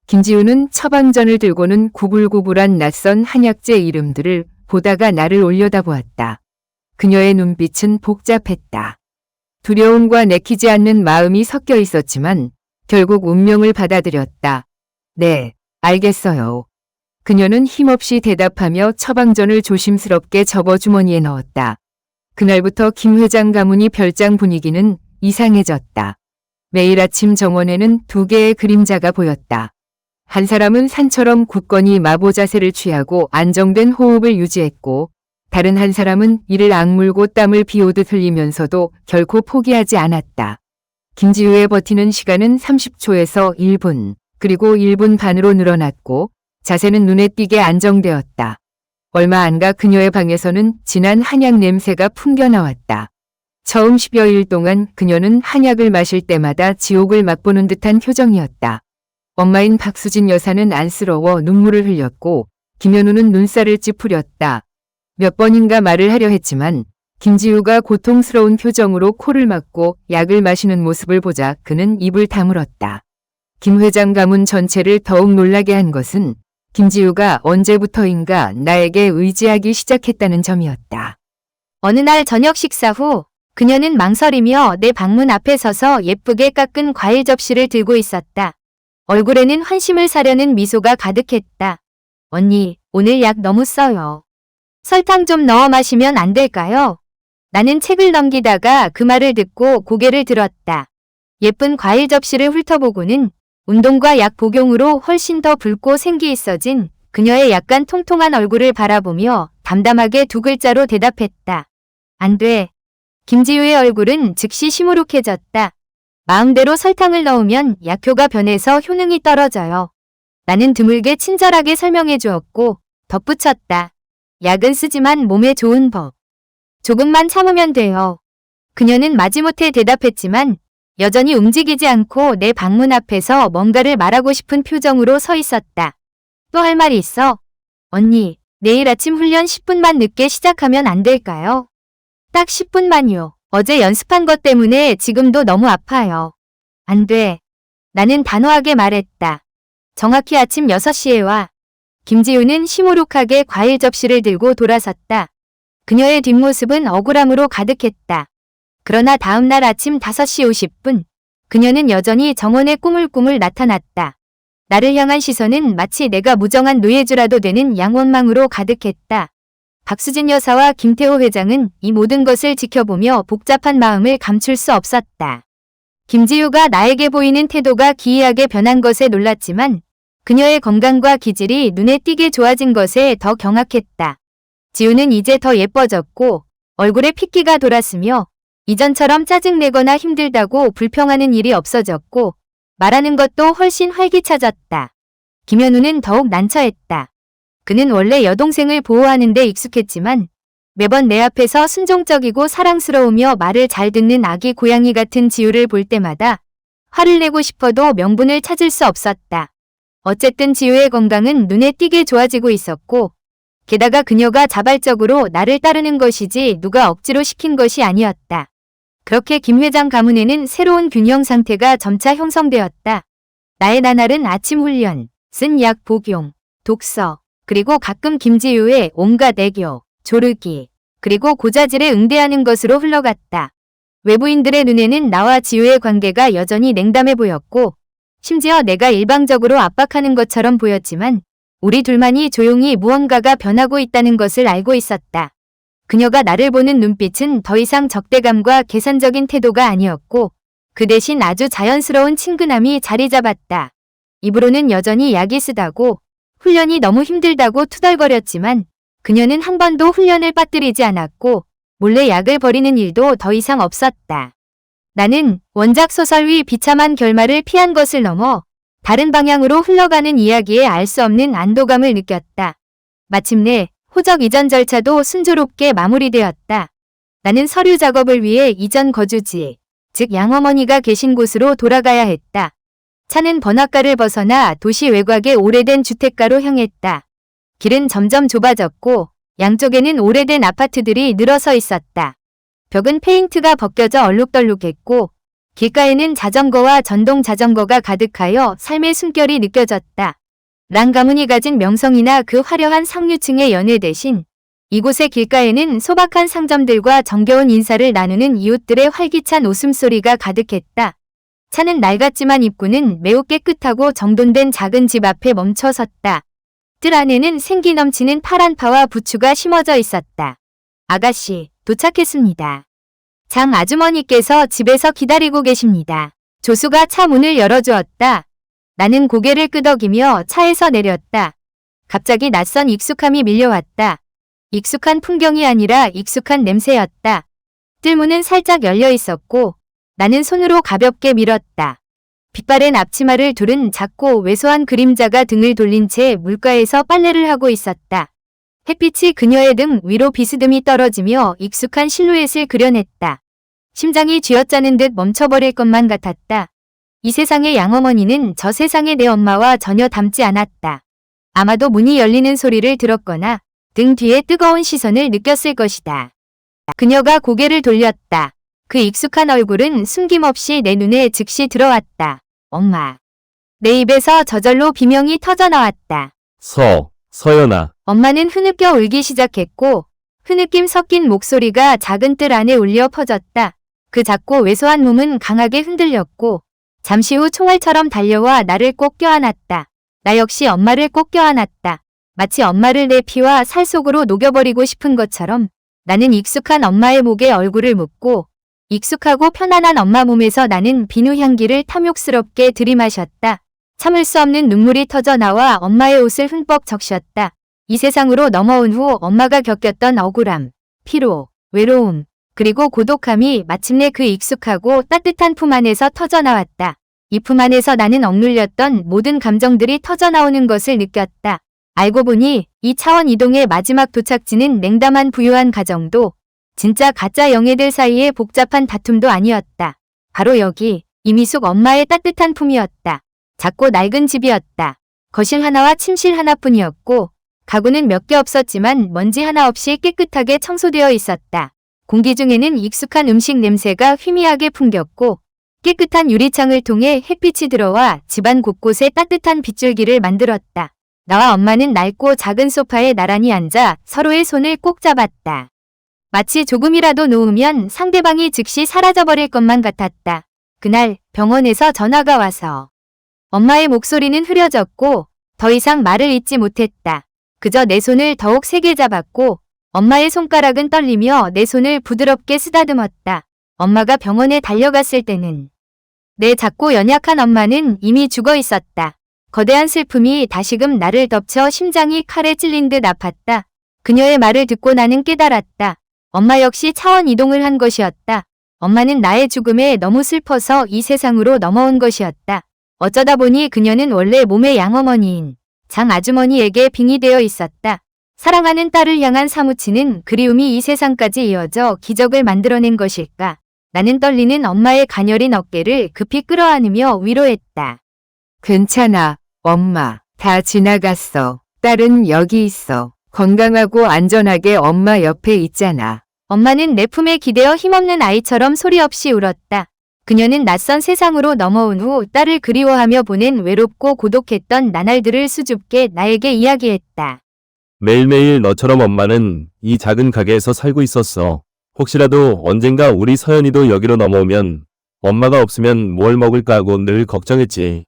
김지우는 처방전을 들고는 구불구불한 낯선 한약재 이름들을 보다가 나를 올려다보았다. 그녀의 눈빛은 복잡했다. 두려움과 내키지 않는 마음이 섞여 있었지만 결국 운명을 받아들였다. 네, 알겠어요. 그녀는 힘없이 대답하며 처방전을 조심스럽게 접어 주머니에 넣었다. 그날부터 김 회장 가문이 별장 분위기는 이상해졌다. 매일 아침 정원에는 2개의 그림자가 보였다. 한 사람은 산처럼 굳건히 마보 자세를 취하고 안정된 호흡을 유지했고 다른 한 사람은 이를 악물고 땀을 비오듯 흘리면서도 결코 포기하지 않았다. 김지우의 버티는 시간은 30초에서 1분, 그리고 1분 반으로 늘어났고 자세는 눈에 띄게 안정되었다. 얼마 안 가 그녀의 방에서는 진한 한약 냄새가 풍겨나왔다. 처음 10여일 동안 그녀는 한약을 마실 때마다 지옥을 맛보는 듯한 표정이었다. 엄마인 박수진 여사는 안쓰러워 눈물을 흘렸고 김현우는 눈살을 찌푸렸다. 몇 번인가 말을 하려 했지만 김지우가 고통스러운 표정으로 코를 막고 약을 마시는 모습을 보자 그는 입을 다물었다. 김 회장 가문 전체를 더욱 놀라게 한 것은 김지우가 언제부터인가 나에게 의지하기 시작했다는 점이었다. 어느 날 저녁 식사 후 그녀는 망설이며 내 방문 앞에 서서 예쁘게 깎은 과일 접시를 들고 있었다. 얼굴에는 환심을 사려는 미소가 가득했다. 언니, 오늘 약 너무 써요. 설탕 좀 넣어 마시면 안 될까요? 나는 책을 넘기다가 그 말을 듣고 고개를 들었다. 예쁜 과일 접시를 훑어보고는 운동과 약 복용으로 훨씬 더 붉고 생기 있어진 그녀의 약간 통통한 얼굴을 바라보며 담담하게 2글자로 대답했다. 안 돼. 김지우의 얼굴은 즉시 시무룩해졌다. 마음대로 설탕을 넣으면 약효가 변해서 효능이 떨어져요. 나는 드물게 친절하게 설명해 주었고 덧붙였다. 약은 쓰지만 몸에 좋은 법. 조금만 참으면 돼요. 그녀는 마지못해 대답했지만 여전히 움직이지 않고 내 방문 앞에서 뭔가를 말하고 싶은 표정으로 서 있었다. 또 할 말이 있어? 언니, 내일 아침 훈련 10분만 늦게 시작하면 안 될까요? 딱 10분만요. 어제 연습한 것 때문에 지금도 너무 아파요. 안 돼. 나는 단호하게 말했다. 정확히 아침 6시에 와. 김지우는 시무룩하게 과일 접시를 들고 돌아섰다. 그녀의 뒷모습은 억울함으로 가득했다. 그러나 다음날 아침 5시 50분, 그녀는 여전히 정원에 꾸물꾸물 나타났다. 나를 향한 시선은 마치 내가 무정한 노예주라도 되는 양원망으로 가득했다. 박수진 여사와 김태호 회장은 이 모든 것을 지켜보며 복잡한 마음을 감출 수 없었다. 김지우가 나에게 보이는 태도가 기이하게 변한 것에 놀랐지만 그녀의 건강과 기질이 눈에 띄게 좋아진 것에 더 경악했다. 지우는 이제 더 예뻐졌고 얼굴에 핏기가 돌았으며 이전처럼 짜증내거나 힘들다고 불평하는 일이 없어졌고 말하는 것도 훨씬 활기차졌다. 김현우는 더욱 난처했다. 그는 원래 여동생을 보호하는 데 익숙했지만 매번 내 앞에서 순종적이고 사랑스러우며 말을 잘 듣는 아기 고양이 같은 지우를 볼 때마다 화를 내고 싶어도 명분을 찾을 수 없었다. 어쨌든 지우의 건강은 눈에 띄게 좋아지고 있었고 게다가 그녀가 자발적으로 나를 따르는 것이지 누가 억지로 시킨 것이 아니었다. 그렇게 김 회장 가문에는 새로운 균형 상태가 점차 형성되었다. 나의 나날은 아침 훈련, 쓴 약 복용, 독서, 그리고 가끔 김지우의 온갖 애교, 조르기, 그리고 고자질에 응대하는 것으로 흘러갔다. 외부인들의 눈에는 나와 지우의 관계가 여전히 냉담해 보였고 심지어 내가 일방적으로 압박하는 것처럼 보였지만 우리 둘만이 조용히 무언가가 변하고 있다는 것을 알고 있었다. 그녀가 나를 보는 눈빛은 더 이상 적대감과 계산적인 태도가 아니었고 그 대신 아주 자연스러운 친근함이 자리 잡았다. 입으로는 여전히 약이 쓰다고 훈련이 너무 힘들다고 투덜거렸지만 그녀는 한 번도 훈련을 빠뜨리지 않았고 몰래 약을 버리는 일도 더 이상 없었다. 나는 원작 소설 위 비참한 결말을 피한 것을 넘어 다른 방향으로 흘러가는 이야기에 알 수 없는 안도감을 느꼈다. 마침내 호적 이전 절차도 순조롭게 마무리되었다. 나는 서류 작업을 위해 이전 거주지, 즉 양어머니가 계신 곳으로 돌아가야 했다. 차는 번화가를 벗어나 도시 외곽의 오래된 주택가로 향했다. 길은 점점 좁아졌고 양쪽에는 오래된 아파트들이 늘어서 있었다. 벽은 페인트가 벗겨져 얼룩덜룩했고 길가에는 자전거와 전동 자전거가 가득하여 삶의 숨결이 느껴졌다. 랑 가문이 가진 명성이나 그 화려한 상류층의 연회 대신 이곳의 길가에는 소박한 상점들과 정겨운 인사를 나누는 이웃들의 활기찬 웃음소리가 가득했다. 차는 낡았지만 입구는 매우 깨끗하고 정돈된 작은 집 앞에 멈춰 섰다. 뜰 안에는 생기 넘치는 파란 파와 부추가 심어져 있었다. 아가씨, 도착했습니다. 장 아주머니께서 집에서 기다리고 계십니다. 조수가 차 문을 열어주었다. 나는 고개를 끄덕이며 차에서 내렸다. 갑자기 낯선 익숙함이 밀려왔다. 익숙한 풍경이 아니라 익숙한 냄새였다. 뜰문은 살짝 열려 있었고 나는 손으로 가볍게 밀었다. 빛바랜 앞치마를 두른 작고 왜소한 그림자가 등을 돌린 채 물가에서 빨래를 하고 있었다. 햇빛이 그녀의 등 위로 비스듬히 떨어지며 익숙한 실루엣을 그려냈다. 심장이 쥐어짜는 듯 멈춰버릴 것만 같았다. 이 세상의 양어머니는 저 세상의 내 엄마와 전혀 닮지 않았다. 아마도 문이 열리는 소리를 들었거나 등 뒤에 뜨거운 시선을 느꼈을 것이다. 그녀가 고개를 돌렸다. 그 익숙한 얼굴은 숨김없이 내 눈에 즉시 들어왔다. 엄마. 내 입에서 저절로 비명이 터져나왔다. 서연아. 엄마는 흐느껴 울기 시작했고 흐느낌 섞인 목소리가 작은 뜰 안에 울려 퍼졌다. 그 작고 왜소한 몸은 강하게 흔들렸고 잠시 후 총알처럼 달려와 나를 꼭 껴안았다. 나 역시 엄마를 꼭 껴안았다. 마치 엄마를 내 피와 살 속으로 녹여버리고 싶은 것처럼 나는 익숙한 엄마의 목에 얼굴을 묻고 익숙하고 편안한 엄마 몸에서 나는 비누 향기를 탐욕스럽게 들이마셨다. 참을 수 없는 눈물이 터져 나와 엄마의 옷을 흠뻑 적셨다. 이 세상으로 넘어온 후 엄마가 겪었던 억울함, 피로, 외로움, 그리고 고독함이 마침내 그 익숙하고 따뜻한 품 안에서 터져나왔다. 이 품 안에서 나는 억눌렸던 모든 감정들이 터져나오는 것을 느꼈다. 알고 보니 이 차원 이동의 마지막 도착지는 냉담한 부유한 가정도 진짜 가짜 영예들 사이의 복잡한 다툼도 아니었다. 바로 여기 이미숙 엄마의 따뜻한 품이었다. 작고 낡은 집이었다. 거실 하나와 침실 하나뿐이었고 가구는 몇 개 없었지만 먼지 하나 없이 깨끗하게 청소되어 있었다. 공기 중에는 익숙한 음식 냄새가 희미하게 풍겼고 깨끗한 유리창을 통해 햇빛이 들어와 집안 곳곳에 따뜻한 빗줄기를 만들었다. 나와 엄마는 낡고 작은 소파에 나란히 앉아 서로의 손을 꼭 잡았다. 마치 조금이라도 놓으면 상대방이 즉시 사라져버릴 것만 같았다. 그날 병원에서 전화가 와서 엄마의 목소리는 흐려졌고 더 이상 말을 잇지 못했다. 그저 내 손을 더욱 세게 잡았고 엄마의 손가락은 떨리며 내 손을 부드럽게 쓰다듬었다. 엄마가 병원에 달려갔을 때는 내 작고 연약한 엄마는 이미 죽어 있었다. 거대한 슬픔이 다시금 나를 덮쳐 심장이 칼에 찔린 듯 아팠다. 그녀의 말을 듣고 나는 깨달았다. 엄마 역시 차원 이동을 한 것이었다. 엄마는 나의 죽음에 너무 슬퍼서 이 세상으로 넘어온 것이었다. 어쩌다 보니 그녀는 원래 몸의 양어머니인 장 아주머니에게 빙의되어 있었다. 사랑하는 딸을 향한 사무치는 그리움이 이 세상까지 이어져 기적을 만들어낸 것일까? 나는 떨리는 엄마의 가녀린 어깨를 급히 끌어안으며 위로했다. 괜찮아, 엄마. 다 지나갔어. 딸은 여기 있어. 건강하고 안전하게 엄마 옆에 있잖아. 엄마는 내 품에 기대어 힘없는 아이처럼 소리 없이 울었다. 그녀는 낯선 세상으로 넘어온 후 딸을 그리워하며 보낸 외롭고 고독했던 나날들을 수줍게 나에게 이야기했다. 매일매일 너처럼 엄마는 이 작은 가게에서 살고 있었어. 혹시라도 언젠가 우리 서연이도 여기로 넘어오면 엄마가 없으면 뭘 먹을까 하고 늘 걱정했지.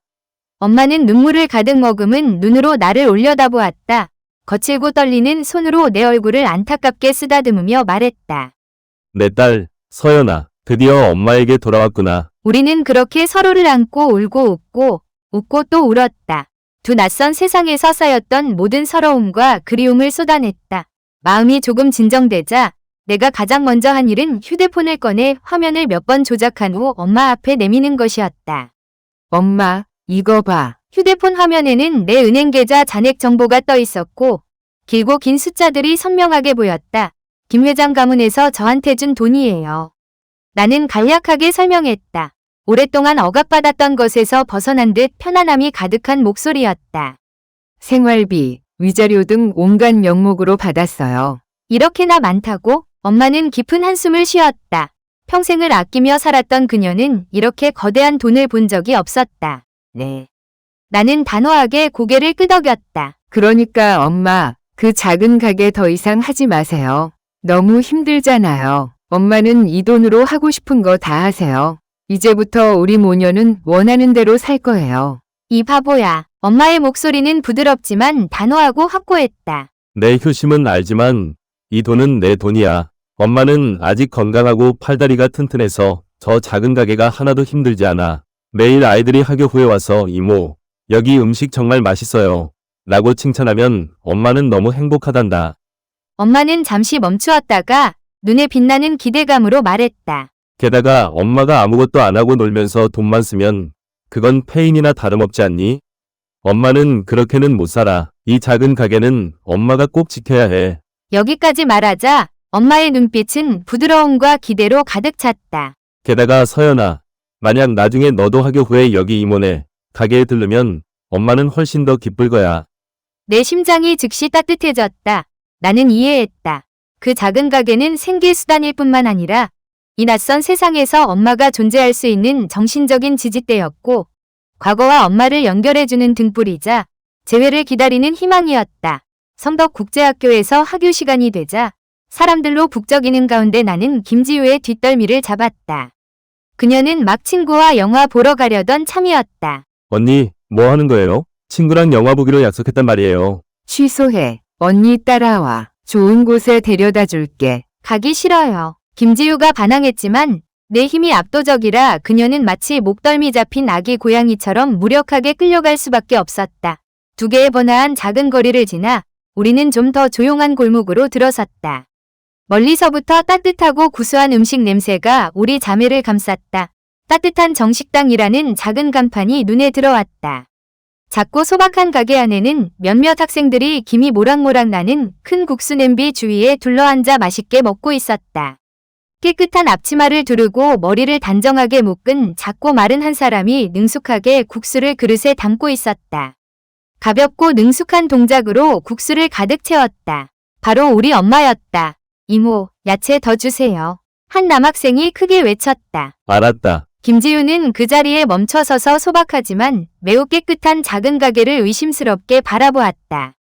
엄마는 눈물을 가득 머금은 눈으로 나를 올려다보았다. 거칠고 떨리는 손으로 내 얼굴을 안타깝게 쓰다듬으며 말했다. 내 딸, 서연아, 드디어 엄마에게 돌아왔구나. 우리는 그렇게 서로를 안고 울고 웃고 또 울었다. 두 낯선 세상에서 쌓였던 모든 서러움과 그리움을 쏟아냈다. 마음이 조금 진정되자 내가 가장 먼저 한 일은 휴대폰을 꺼내 화면을 몇 번 조작한 후 엄마 앞에 내미는 것이었다. 엄마, 이거 봐. 휴대폰 화면에는 내 은행 계좌 잔액 정보가 떠 있었고 길고 긴 숫자들이 선명하게 보였다. 김 회장 가문에서 저한테 준 돈이에요. 나는 간략하게 설명했다. 오랫동안 억압받았던 것에서 벗어난 듯 편안함이 가득한 목소리였다. 생활비, 위자료 등 온갖 명목으로 받았어요. 이렇게나 많다고? 엄마는 깊은 한숨을 쉬었다. 평생을 아끼며 살았던 그녀는 이렇게 거대한 돈을 본 적이 없었다. 네. 나는 단호하게 고개를 끄덕였다. 그러니까 엄마, 그 작은 가게 더 이상 하지 마세요. 너무 힘들잖아요. 엄마는 이 돈으로 하고 싶은 거 다 하세요. 이제부터 우리 모녀는 원하는 대로 살 거예요. 이 바보야. 엄마의 목소리는 부드럽지만 단호하고 확고했다. 내 효심은 알지만 이 돈은 내 돈이야. 엄마는 아직 건강하고 팔다리가 튼튼해서 저 작은 가게가 하나도 힘들지 않아. 매일 아이들이 학교 후에 와서 이모, 여기 음식 정말 맛있어요. 라고 칭찬하면 엄마는 너무 행복하단다. 엄마는 잠시 멈추었다가 눈에 빛나는 기대감으로 말했다. 게다가 엄마가 아무것도 안 하고 놀면서 돈만 쓰면 그건 페인이나 다름없지 않니? 엄마는 그렇게는 못 살아. 이 작은 가게는 엄마가 꼭 지켜야 해. 여기까지 말하자 엄마의 눈빛은 부드러움과 기대로 가득 찼다. 게다가 서연아, 만약 나중에 너도 학교 후에 여기 이모네 가게에 들르면 엄마는 훨씬 더 기쁠 거야. 내 심장이 즉시 따뜻해졌다. 나는 이해했다. 그 작은 가게는 생계수단일 뿐만 아니라 이 낯선 세상에서 엄마가 존재할 수 있는 정신적인 지지대였고 과거와 엄마를 연결해주는 등불이자 재회를 기다리는 희망이었다. 성덕국제학교에서 학교 시간이 되자 사람들로 북적이는 가운데 나는 김지우의 뒷덜미를 잡았다. 그녀는 막 친구와 영화 보러 가려던 참이었다. 언니, 뭐 하는 거예요? 친구랑 영화 보기로 약속했단 말이에요. 취소해. 언니 따라와. 좋은 곳에 데려다 줄게. 가기 싫어요. 김지우가 반항했지만 내 힘이 압도적이라 그녀는 마치 목덜미 잡힌 아기 고양이처럼 무력하게 끌려갈 수밖에 없었다. 두 개의 번화한 작은 거리를 지나 우리는 좀 더 조용한 골목으로 들어섰다. 멀리서부터 따뜻하고 구수한 음식 냄새가 우리 자매를 감쌌다. 따뜻한 정식당이라는 작은 간판이 눈에 들어왔다. 작고 소박한 가게 안에는 몇몇 학생들이 김이 모락모락 나는 큰 국수 냄비 주위에 둘러앉아 맛있게 먹고 있었다. 깨끗한 앞치마를 두르고 머리를 단정하게 묶은 작고 마른 한 사람이 능숙하게 국수를 그릇에 담고 있었다. 가볍고 능숙한 동작으로 국수를 가득 채웠다. 바로 우리 엄마였다. 이모, 야채 더 주세요. 한 남학생이 크게 외쳤다. 알았다. 김지우는 그 자리에 멈춰서서 소박하지만 매우 깨끗한 작은 가게를 의심스럽게 바라보았다.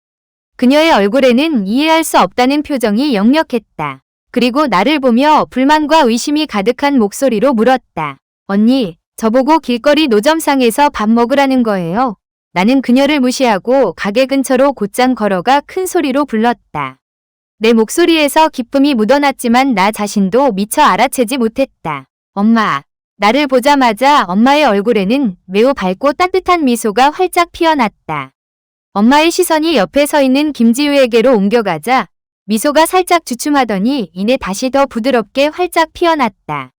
그녀의 얼굴에는 이해할 수 없다는 표정이 역력했다. 그리고 나를 보며 불만과 의심이 가득한 목소리로 물었다. 언니, 저보고 길거리 노점상에서 밥 먹으라는 거예요? 나는 그녀를 무시하고 가게 근처로 곧장 걸어가 큰 소리로 불렀다. 내 목소리에서 기쁨이 묻어났지만 나 자신도 미처 알아채지 못했다. 엄마. 나를 보자마자 엄마의 얼굴에는 매우 밝고 따뜻한 미소가 활짝 피어났다. 엄마의 시선이 옆에 서 있는 김지우에게로 옮겨가자 미소가 살짝 주춤하더니 이내 다시 더 부드럽게 활짝 피어났다.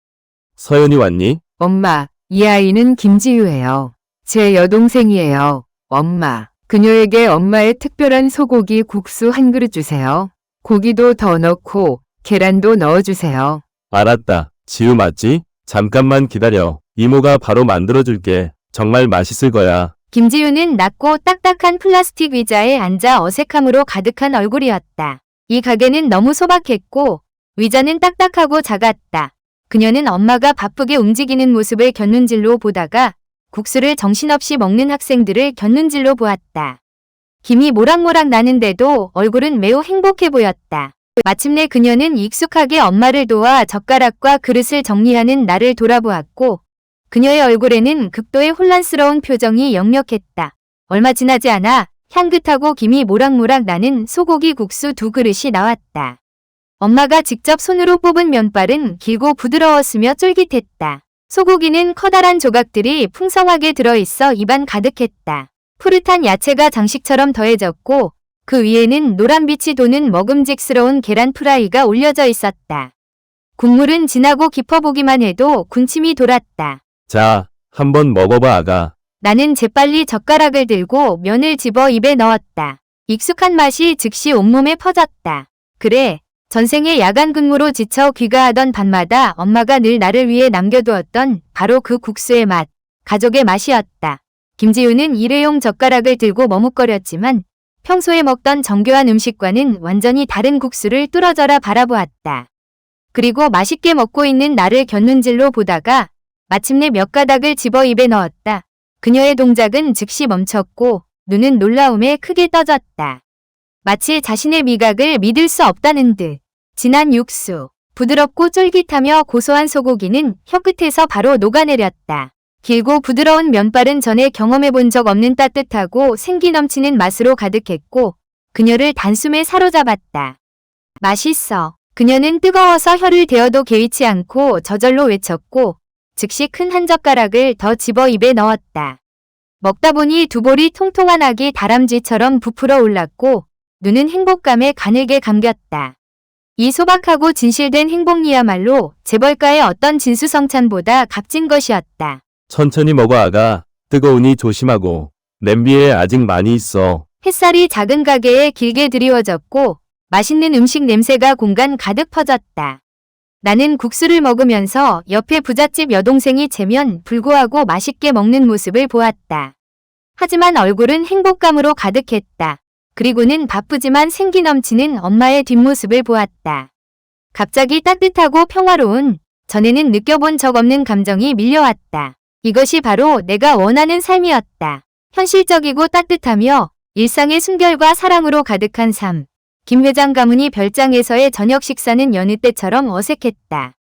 서연이 왔니? 엄마, 이 아이는 김지유예요. 제 여동생이에요. 엄마, 그녀에게 엄마의 특별한 소고기 국수 한 그릇 주세요. 고기도 더 넣고 계란도 넣어주세요. 알았다. 지우 맞지? 잠깐만 기다려. 이모가 바로 만들어줄게. 정말 맛있을 거야. 김지우는 낮고 딱딱한 플라스틱 의자에 앉아 어색함으로 가득한 얼굴이었다. 이 가게는 너무 소박했고 의자는 딱딱하고 작았다. 그녀는 엄마가 바쁘게 움직이는 모습을 곁눈질로 보다가 국수를 정신없이 먹는 학생들을 곁눈질로 보았다. 김이 모락모락 나는데도 얼굴은 매우 행복해 보였다. 마침내 그녀는 익숙하게 엄마를 도와 젓가락과 그릇을 정리하는 나를 돌아보았고 그녀의 얼굴에는 극도의 혼란스러운 표정이 역력했다. 얼마 지나지 않아 향긋하고 김이 모락모락 나는 소고기 국수 2그릇이 나왔다. 엄마가 직접 손으로 뽑은 면발은 길고 부드러웠으며 쫄깃했다. 소고기는 커다란 조각들이 풍성하게 들어있어 입안 가득했다. 푸릇한 야채가 장식처럼 더해졌고 그 위에는 노란빛이 도는 먹음직스러운 계란 프라이가 올려져 있었다. 국물은 진하고 깊어 보기만 해도 군침이 돌았다. 자, 한번 먹어봐 아가. 나는 재빨리 젓가락을 들고 면을 집어 입에 넣었다. 익숙한 맛이 즉시 온몸에 퍼졌다. 그래, 전생에 야간 근무로 지쳐 귀가하던 밤마다 엄마가 늘 나를 위해 남겨두었던 바로 그 국수의 맛, 가족의 맛이었다. 김지우는 일회용 젓가락을 들고 머뭇거렸지만 평소에 먹던 정교한 음식과는 완전히 다른 국수를 뚫어져라 바라보았다. 그리고 맛있게 먹고 있는 나를 곁눈질로 보다가 마침내 몇 가닥을 집어 입에 넣었다. 그녀의 동작은 즉시 멈췄고 눈은 놀라움에 크게 떠졌다. 마치 자신의 미각을 믿을 수 없다는 듯. 진한 육수, 부드럽고 쫄깃하며 고소한 소고기는 혀끝에서 바로 녹아내렸다. 길고 부드러운 면발은 전에 경험해 본 적 없는 따뜻하고 생기 넘치는 맛으로 가득했고 그녀를 단숨에 사로잡았다. 맛있어. 그녀는 뜨거워서 혀를 대어도 개의치 않고 저절로 외쳤고 즉시 큰 한 젓가락을 더 집어 입에 넣었다. 먹다 보니 두 볼이 통통한 아기 다람쥐처럼 부풀어 올랐고 눈은 행복감에 가늘게 감겼다. 이 소박하고 진실된 행복이야말로 재벌가의 어떤 진수성찬보다 값진 것이었다. 천천히 먹어 아가. 뜨거우니 조심하고. 냄비에 아직 많이 있어. 햇살이 작은 가게에 길게 드리워졌고 맛있는 음식 냄새가 공간 가득 퍼졌다. 나는 국수를 먹으면서 옆에 부잣집 여동생이 체면 불구하고 맛있게 먹는 모습을 보았다. 하지만 얼굴은 행복감으로 가득했다. 그리고는 바쁘지만 생기 넘치는 엄마의 뒷모습을 보았다. 갑자기 따뜻하고 평화로운, 전에는 느껴본 적 없는 감정이 밀려왔다. 이것이 바로 내가 원하는 삶이었다. 현실적이고 따뜻하며 일상의 순결과 사랑으로 가득한 삶. 김 회장 가문이 별장에서의 저녁 식사는 여느 때처럼 어색했다.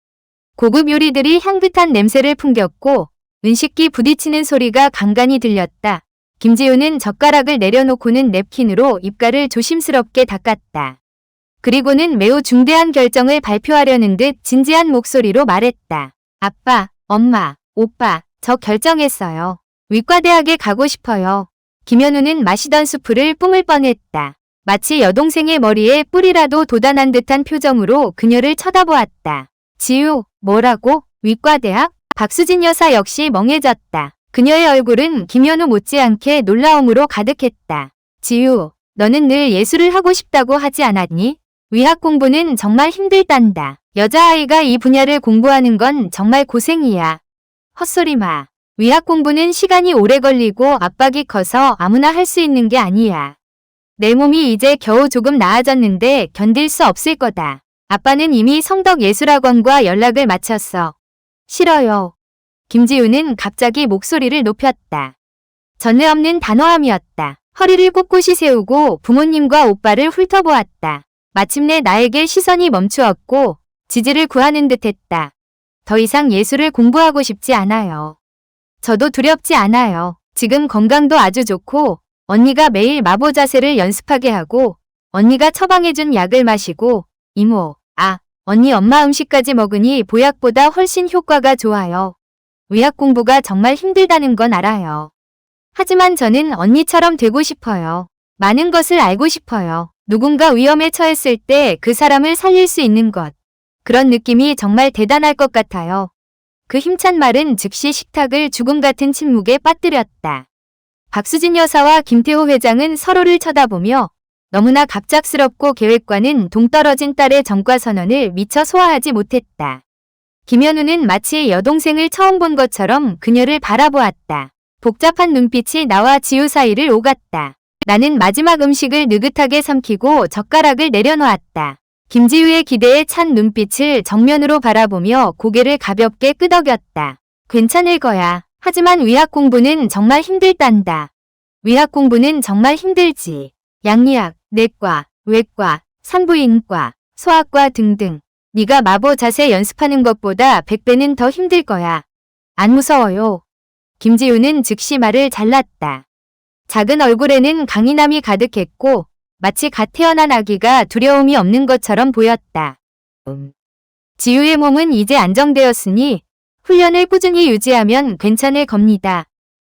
고급 요리들이 향긋한 냄새를 풍겼고 은식기 부딪히는 소리가 간간히 들렸다. 김지우는 젓가락을 내려놓고는 냅킨으로 입가를 조심스럽게 닦았다. 그리고는 매우 중대한 결정을 발표하려는 듯 진지한 목소리로 말했다. 아빠, 엄마, 오빠, 저 결정했어요. 위과대학에 가고 싶어요. 김현우는 마시던 수프를 뿜을 뻔했다. 마치 여동생의 머리에 뿔이라도 돋아난 듯한 표정으로 그녀를 쳐다보았다. 지우, 뭐라고? 위과대학? 박수진 여사 역시 멍해졌다. 그녀의 얼굴은 김현우 못지않게 놀라움으로 가득했다. 지우, 너는 늘 예술을 하고 싶다고 하지 않았니? 의학 공부는 정말 힘들단다. 여자아이가 이 분야를 공부하는 건 정말 고생이야. 헛소리 마. 의학 공부는 시간이 오래 걸리고 압박이 커서 아무나 할 수 있는 게 아니야. 내 몸이 이제 겨우 조금 나아졌는데 견딜 수 없을 거다. 아빠는 이미 성덕예술학원과 연락을 마쳤어. 싫어요. 김지우는 갑자기 목소리를 높였다. 전례 없는 단호함이었다. 허리를 꼿꼿이 세우고 부모님과 오빠를 훑어보았다. 마침내 나에게 시선이 멈추었고 지지를 구하는 듯했다. 더 이상 예술을 공부하고 싶지 않아요. 저도 두렵지 않아요. 지금 건강도 아주 좋고 언니가 매일 마보 자세를 연습하게 하고 언니가 처방해준 약을 마시고 이모, 언니 엄마 음식까지 먹으니 보약보다 훨씬 효과가 좋아요. 의학 공부가 정말 힘들다는 건 알아요. 하지만 저는 언니처럼 되고 싶어요. 많은 것을 알고 싶어요. 누군가 위험에 처했을 때 그 사람을 살릴 수 있는 것. 그런 느낌이 정말 대단할 것 같아요. 그 힘찬 말은 즉시 식탁을 죽음 같은 침묵에 빠뜨렸다. 박수진 여사와 김태호 회장은 서로를 쳐다보며 너무나 갑작스럽고 계획과는 동떨어진 딸의 전과 선언을 미처 소화하지 못했다. 김현우는 마치 여동생을 처음 본 것처럼 그녀를 바라보았다. 복잡한 눈빛이 나와 지우 사이를 오갔다. 나는 마지막 음식을 느긋하게 삼키고 젓가락을 내려놓았다. 김지우의 기대에 찬 눈빛을 정면으로 바라보며 고개를 가볍게 끄덕였다. 괜찮을 거야. 하지만 의학 공부는 정말 힘들단다. 의학 공부는 정말 힘들지. 양리학, 내과, 외과, 산부인과, 소아과 등등. 네가 마보 자세 연습하는 것보다 100배는 더 힘들 거야. 안 무서워요. 김지우는 즉시 말을 잘랐다. 작은 얼굴에는 강인함이 가득했고 마치 갓 태어난 아기가 두려움이 없는 것처럼 보였다. 지우의 몸은 이제 안정되었으니 훈련을 꾸준히 유지하면 괜찮을 겁니다.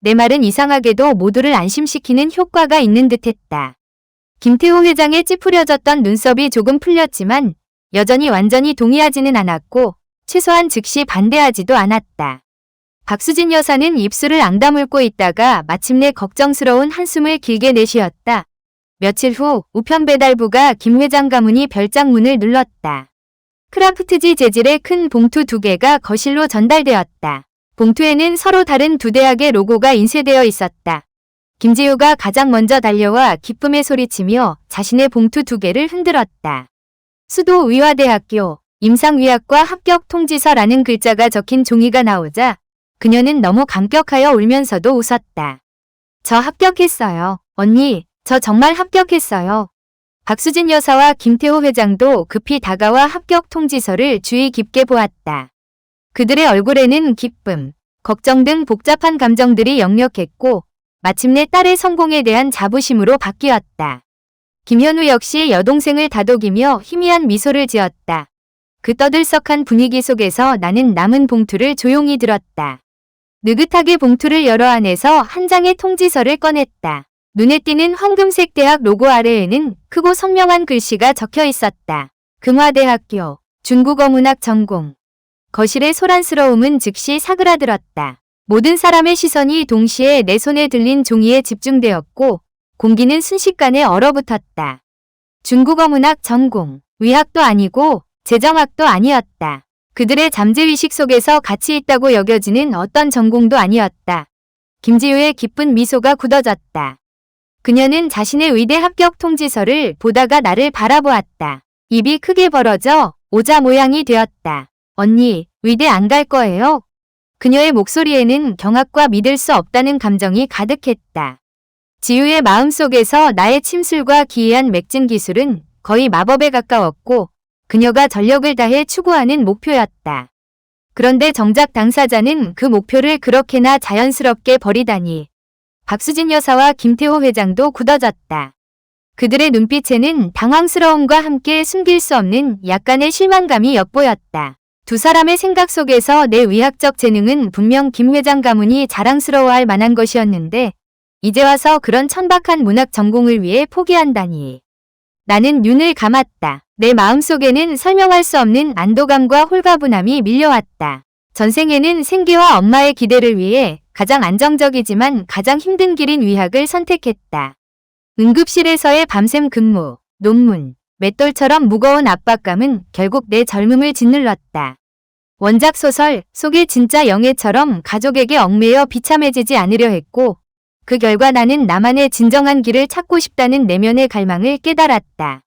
내 말은 이상하게도 모두를 안심시키는 효과가 있는 듯했다. 김태호 회장의 찌푸려졌던 눈썹이 조금 풀렸지만 여전히 완전히 동의하지는 않았고 최소한 즉시 반대하지도 않았다. 박수진 여사는 입술을 앙다물고 있다가 마침내 걱정스러운 한숨을 길게 내쉬었다. 며칠 후 우편 배달부가 김 회장 가문이 별장문을 눌렀다. 크라프트지 재질의 큰 봉투 2개가 거실로 전달되었다. 봉투에는 서로 다른 두 대학의 로고가 인쇄되어 있었다. 김지우가 가장 먼저 달려와 기쁨에 소리치며 자신의 봉투 2개를 흔들었다. 수도의화대학교 임상의학과 합격 통지서라는 글자가 적힌 종이가 나오자 그녀는 너무 감격하여 울면서도 웃었다. 저 합격했어요. 언니, 저 정말 합격했어요. 박수진 여사와 김태호 회장도 급히 다가와 합격 통지서를 주의 깊게 보았다. 그들의 얼굴에는 기쁨, 걱정 등 복잡한 감정들이 역력했고 마침내 딸의 성공에 대한 자부심으로 바뀌었다. 김현우 역시 여동생을 다독이며 희미한 미소를 지었다. 그 떠들썩한 분위기 속에서 나는 남은 봉투를 조용히 들었다. 느긋하게 봉투를 열어 안에서 한 장의 통지서를 꺼냈다. 눈에 띄는 황금색 대학 로고 아래에는 크고 선명한 글씨가 적혀 있었다. 금화대학교 중국어문학 전공. 거실의 소란스러움은 즉시 사그라들었다. 모든 사람의 시선이 동시에 내 손에 들린 종이에 집중되었고 공기는 순식간에 얼어붙었다. 중국어문학 전공. 의학도 아니고 재정학도 아니었다. 그들의 잠재의식 속에서 가치 있다고 여겨지는 어떤 전공도 아니었다. 김지우의 기쁜 미소가 굳어졌다. 그녀는 자신의 의대 합격 통지서를 보다가 나를 바라보았다. 입이 크게 벌어져 오자 모양이 되었다. 언니, 의대 안 갈 거예요? 그녀의 목소리에는 경악과 믿을 수 없다는 감정이 가득했다. 지우의 마음속에서 나의 침술과 기이한 맥진 기술은 거의 마법에 가까웠고 그녀가 전력을 다해 추구하는 목표였다. 그런데 정작 당사자는 그 목표를 그렇게나 자연스럽게 버리다니. 박수진 여사와 김태호 회장도 굳어졌다. 그들의 눈빛에는 당황스러움과 함께 숨길 수 없는 약간의 실망감이 엿보였다. 두 사람의 생각 속에서 내 의학적 재능은 분명 김 회장 가문이 자랑스러워할 만한 것이었는데 이제 와서 그런 천박한 문학 전공을 위해 포기한다니. 나는 눈을 감았다. 내 마음속에는 설명할 수 없는 안도감과 홀가분함이 밀려왔다. 전생에는 생계와 엄마의 기대를 위해 가장 안정적이지만 가장 힘든 길인 위학을 선택했다. 응급실에서의 밤샘 근무, 논문, 맷돌처럼 무거운 압박감은 결국 내 젊음을 짓눌렀다. 원작 소설 속의 진짜 영애처럼 가족에게 얽매여 비참해지지 않으려 했고, 그 결과 나는 나만의 진정한 길을 찾고 싶다는 내면의 갈망을 깨달았다.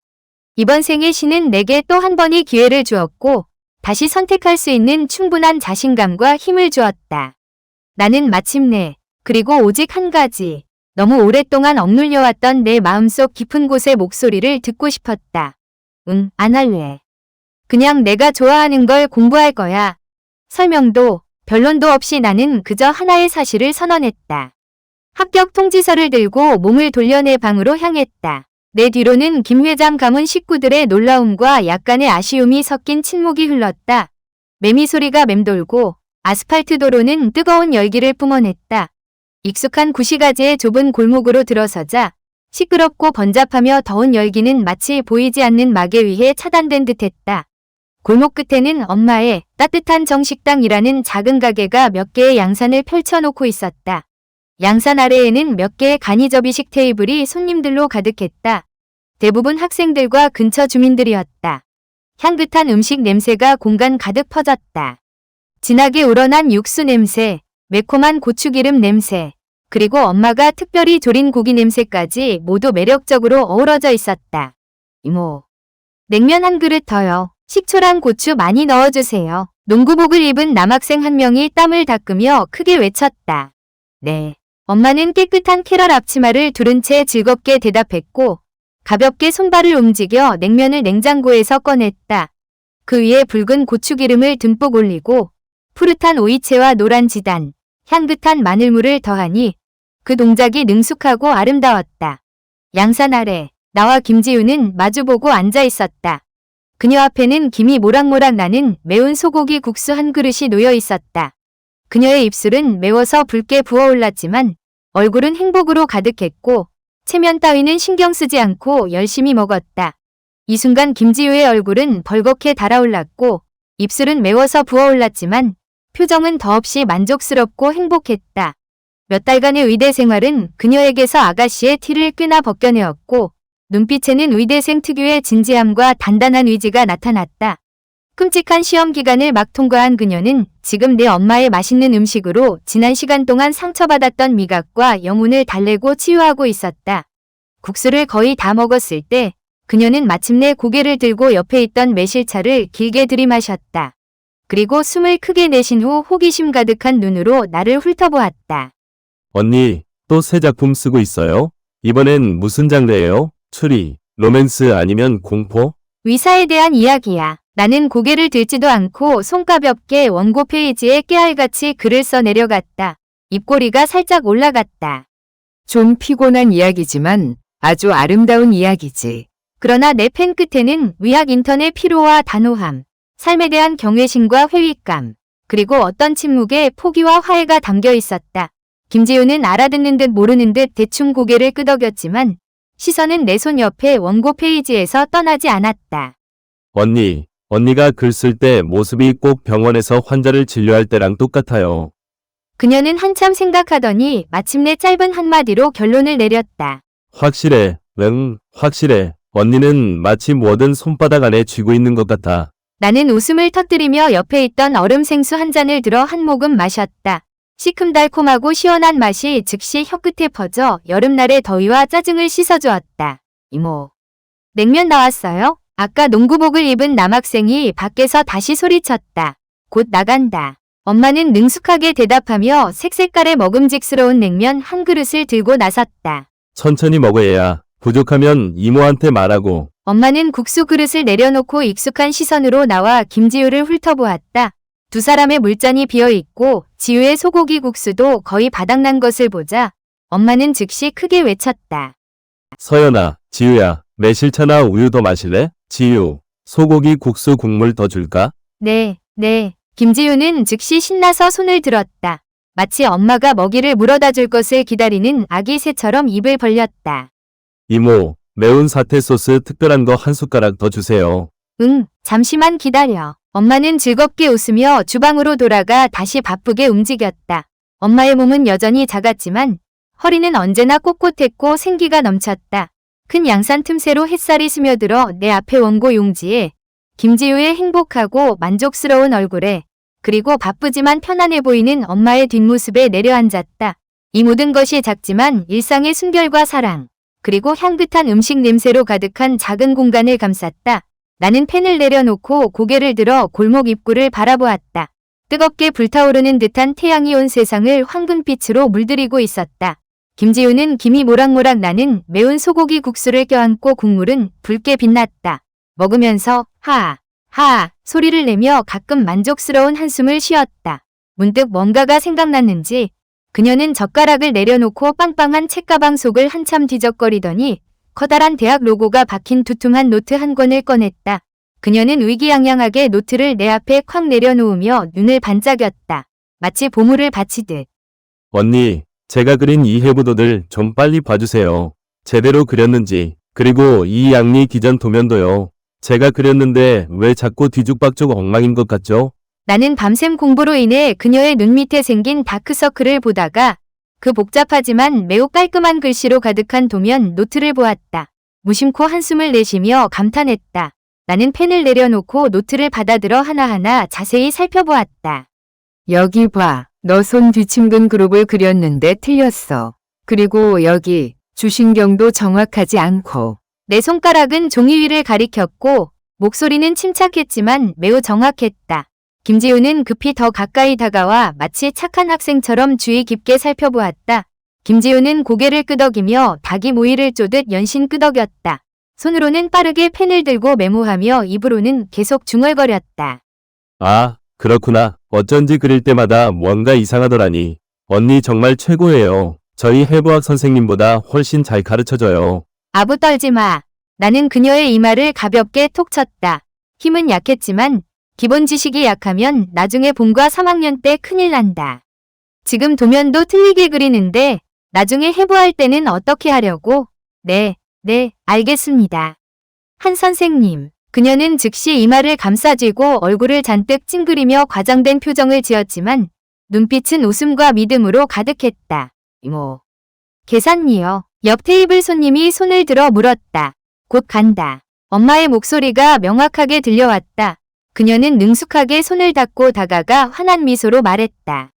이번 생에 신은 내게 또 한 번의 기회를 주었고, 다시 선택할 수 있는 충분한 자신감과 힘을 주었다. 나는 마침내, 그리고 오직 한 가지, 너무 오랫동안 억눌려왔던 내 마음속 깊은 곳의 목소리를 듣고 싶었다. 응, 안 할래. 그냥 내가 좋아하는 걸 공부할 거야. 설명도, 변론도 없이 나는 그저 하나의 사실을 선언했다. 합격 통지서를 들고 몸을 돌려 내 방으로 향했다. 내 뒤로는 김 회장 가문 식구들의 놀라움과 약간의 아쉬움이 섞인 침묵이 흘렀다. 매미 소리가 맴돌고 아스팔트 도로는 뜨거운 열기를 뿜어냈다. 익숙한 구시가지의 좁은 골목으로 들어서자 시끄럽고 번잡하며 더운 열기는 마치 보이지 않는 막에 의해 차단된 듯했다. 골목 끝에는 엄마의 따뜻한 정식당이라는 작은 가게가 몇 개의 양산을 펼쳐놓고 있었다. 양산 아래에는 몇 개의 간이 접이식 테이블이 손님들로 가득했다. 대부분 학생들과 근처 주민들이었다. 향긋한 음식 냄새가 공간 가득 퍼졌다. 진하게 우러난 육수 냄새, 매콤한 고추기름 냄새, 그리고 엄마가 특별히 졸인 고기 냄새까지 모두 매력적으로 어우러져 있었다. 이모, 냉면 한 그릇 더요. 식초랑 고추 많이 넣어주세요. 농구복을 입은 남학생 한 명이 땀을 닦으며 크게 외쳤다. 네. 엄마는 깨끗한 캐럴 앞치마를 두른 채 즐겁게 대답했고 가볍게 손발을 움직여 냉면을 냉장고에서 꺼냈다. 그 위에 붉은 고추기름을 듬뿍 올리고 푸릇한 오이채와 노란 지단, 향긋한 마늘물을 더하니 그 동작이 능숙하고 아름다웠다. 양산 아래 나와 김지우는 마주보고 앉아 있었다. 그녀 앞에는 김이 모락모락 나는 매운 소고기 국수 한 그릇이 놓여 있었다. 그녀의 입술은 매워서 붉게 부어올랐지만 얼굴은 행복으로 가득했고 체면 따위는 신경 쓰지 않고 열심히 먹었다. 이 순간 김지우의 얼굴은 벌겋게 달아올랐고 입술은 매워서 부어올랐지만 표정은 더없이 만족스럽고 행복했다. 몇 달간의 의대 생활은 그녀에게서 아가씨의 티를 꽤나 벗겨내었고 눈빛에는 의대생 특유의 진지함과 단단한 의지가 나타났다. 끔찍한 시험 기간을 막 통과한 그녀는 지금 내 엄마의 맛있는 음식으로 지난 시간 동안 상처받았던 미각과 영혼을 달래고 치유하고 있었다. 국수를 거의 다 먹었을 때 그녀는 마침내 고개를 들고 옆에 있던 매실차를 길게 들이마셨다. 그리고 숨을 크게 내쉰 후 호기심 가득한 눈으로 나를 훑어보았다. 언니, 또 새 작품 쓰고 있어요? 이번엔 무슨 장르예요? 추리, 로맨스 아니면 공포? 위사에 대한 이야기야. 나는 고개를 들지도 않고 손가볍게 원고 페이지에 깨알같이 글을 써 내려갔다. 입꼬리가 살짝 올라갔다. 좀 피곤한 이야기지만 아주 아름다운 이야기지. 그러나 내 펜 끝에는 위학 인턴의 피로와 단호함, 삶에 대한 경외심과 회의감, 그리고 어떤 침묵의 포기와 화해가 담겨 있었다. 김지우는 알아듣는 듯 모르는 듯 대충 고개를 끄덕였지만 시선은 내 손 옆에 원고 페이지에서 떠나지 않았다. 언니가 글 쓸 때 모습이 꼭 병원에서 환자를 진료할 때랑 똑같아요. 그녀는 한참 생각하더니 마침내 짧은 한마디로 결론을 내렸다. 확실해. 응, 확실해. 언니는 마치 뭐든 손바닥 안에 쥐고 있는 것 같아. 나는 웃음을 터뜨리며 옆에 있던 얼음 생수 한 잔을 들어 한 모금 마셨다. 시큼달콤하고 시원한 맛이 즉시 혀끝에 퍼져 여름날의 더위와 짜증을 씻어주었다. 이모, 냉면 나왔어요? 아까 농구복을 입은 남학생이 밖에서 다시 소리쳤다. 곧 나간다. 엄마는 능숙하게 대답하며 색색깔의 먹음직스러운 냉면 한 그릇을 들고 나섰다. 천천히 먹어야. 부족하면 이모한테 말하고. 엄마는 국수 그릇을 내려놓고 익숙한 시선으로 나와 김지우를 훑어보았다. 두 사람의 물잔이 비어있고 지우의 소고기 국수도 거의 바닥난 것을 보자 엄마는 즉시 크게 외쳤다. 서연아, 지우야, 매실차나 우유 더 마실래? 지우, 소고기 국수 국물 더 줄까? 네. 김지우는 즉시 신나서 손을 들었다. 마치 엄마가 먹이를 물어다 줄 것을 기다리는 아기 새처럼 입을 벌렸다. 이모, 매운 사태 소스 특별한 거 한 숟가락 더 주세요. 응, 잠시만 기다려. 엄마는 즐겁게 웃으며 주방으로 돌아가 다시 바쁘게 움직였다. 엄마의 몸은 여전히 작았지만 허리는 언제나 꼿꼿했고 생기가 넘쳤다. 큰 양산 틈새로 햇살이 스며들어 내 앞에 원고 용지에 김지우의 행복하고 만족스러운 얼굴에 그리고 바쁘지만 편안해 보이는 엄마의 뒷모습에 내려앉았다. 이 모든 것이 작지만 일상의 순결과 사랑, 그리고 향긋한 음식 냄새로 가득한 작은 공간을 감쌌다. 나는 펜을 내려놓고 고개를 들어 골목 입구를 바라보았다. 뜨겁게 불타오르는 듯한 태양이 온 세상을 황금빛으로 물들이고 있었다. 김지우는 김이 모락모락 나는 매운 소고기 국수를 껴안고 국물은 붉게 빛났다. 먹으면서 하하 소리를 내며 가끔 만족스러운 한숨을 쉬었다. 문득 뭔가가 생각났는지 그녀는 젓가락을 내려놓고 빵빵한 책가방 속을 한참 뒤적거리더니 커다란 대학 로고가 박힌 두툼한 노트 한 권을 꺼냈다. 그녀는 의기양양하게 노트를 내 앞에 콱 내려놓으며 눈을 반짝였다. 마치 보물을 바치듯. 언니, 제가 그린 이 해부도들 좀 빨리 봐주세요. 제대로 그렸는지, 그리고 이 양리 기전 도면도요. 제가 그렸는데 왜 자꾸 뒤죽박죽 엉망인 것 같죠? 나는 밤샘 공부로 인해 그녀의 눈 밑에 생긴 다크서클을 보다가 그 복잡하지만 매우 깔끔한 글씨로 가득한 도면 노트를 보았다. 무심코 한숨을 내쉬며 감탄했다. 나는 펜을 내려놓고 노트를 받아들어 하나하나 자세히 살펴보았다. 여기 봐. 너 손 뒤침근 그룹을 그렸는데 틀렸어. 그리고 여기 주신경도 정확하지 않고. 내 손가락은 종이 위를 가리켰고 목소리는 침착했지만 매우 정확했다. 김지우는 급히 더 가까이 다가와 마치 착한 학생처럼 주의 깊게 살펴보았다. 김지우는 고개를 끄덕이며 닭이 모이를 쪼듯 연신 끄덕였다. 손으로는 빠르게 펜을 들고 메모하며 입으로는 계속 중얼거렸다. 아, 그렇구나. 어쩐지 그릴 때마다 뭔가 이상하더라니. 언니 정말 최고예요. 저희 해부학 선생님보다 훨씬 잘 가르쳐줘요. 아부 떨지 마. 나는 그녀의 이마를 가볍게 톡 쳤다. 힘은 약했지만 기본 지식이 약하면 나중에 본과 3학년 때 큰일 난다. 지금 도면도 틀리게 그리는데 나중에 해부할 때는 어떻게 하려고? 네, 알겠습니다. 한 선생님. 그녀는 즉시 이마를 감싸쥐고 얼굴을 잔뜩 찡그리며 과장된 표정을 지었지만 눈빛은 웃음과 믿음으로 가득했다. 이모. 계산이요. 옆 테이블 손님이 손을 들어 물었다. 곧 간다. 엄마의 목소리가 명확하게 들려왔다. 그녀는 능숙하게 손을 닫고 다가가 환한 미소로 말했다.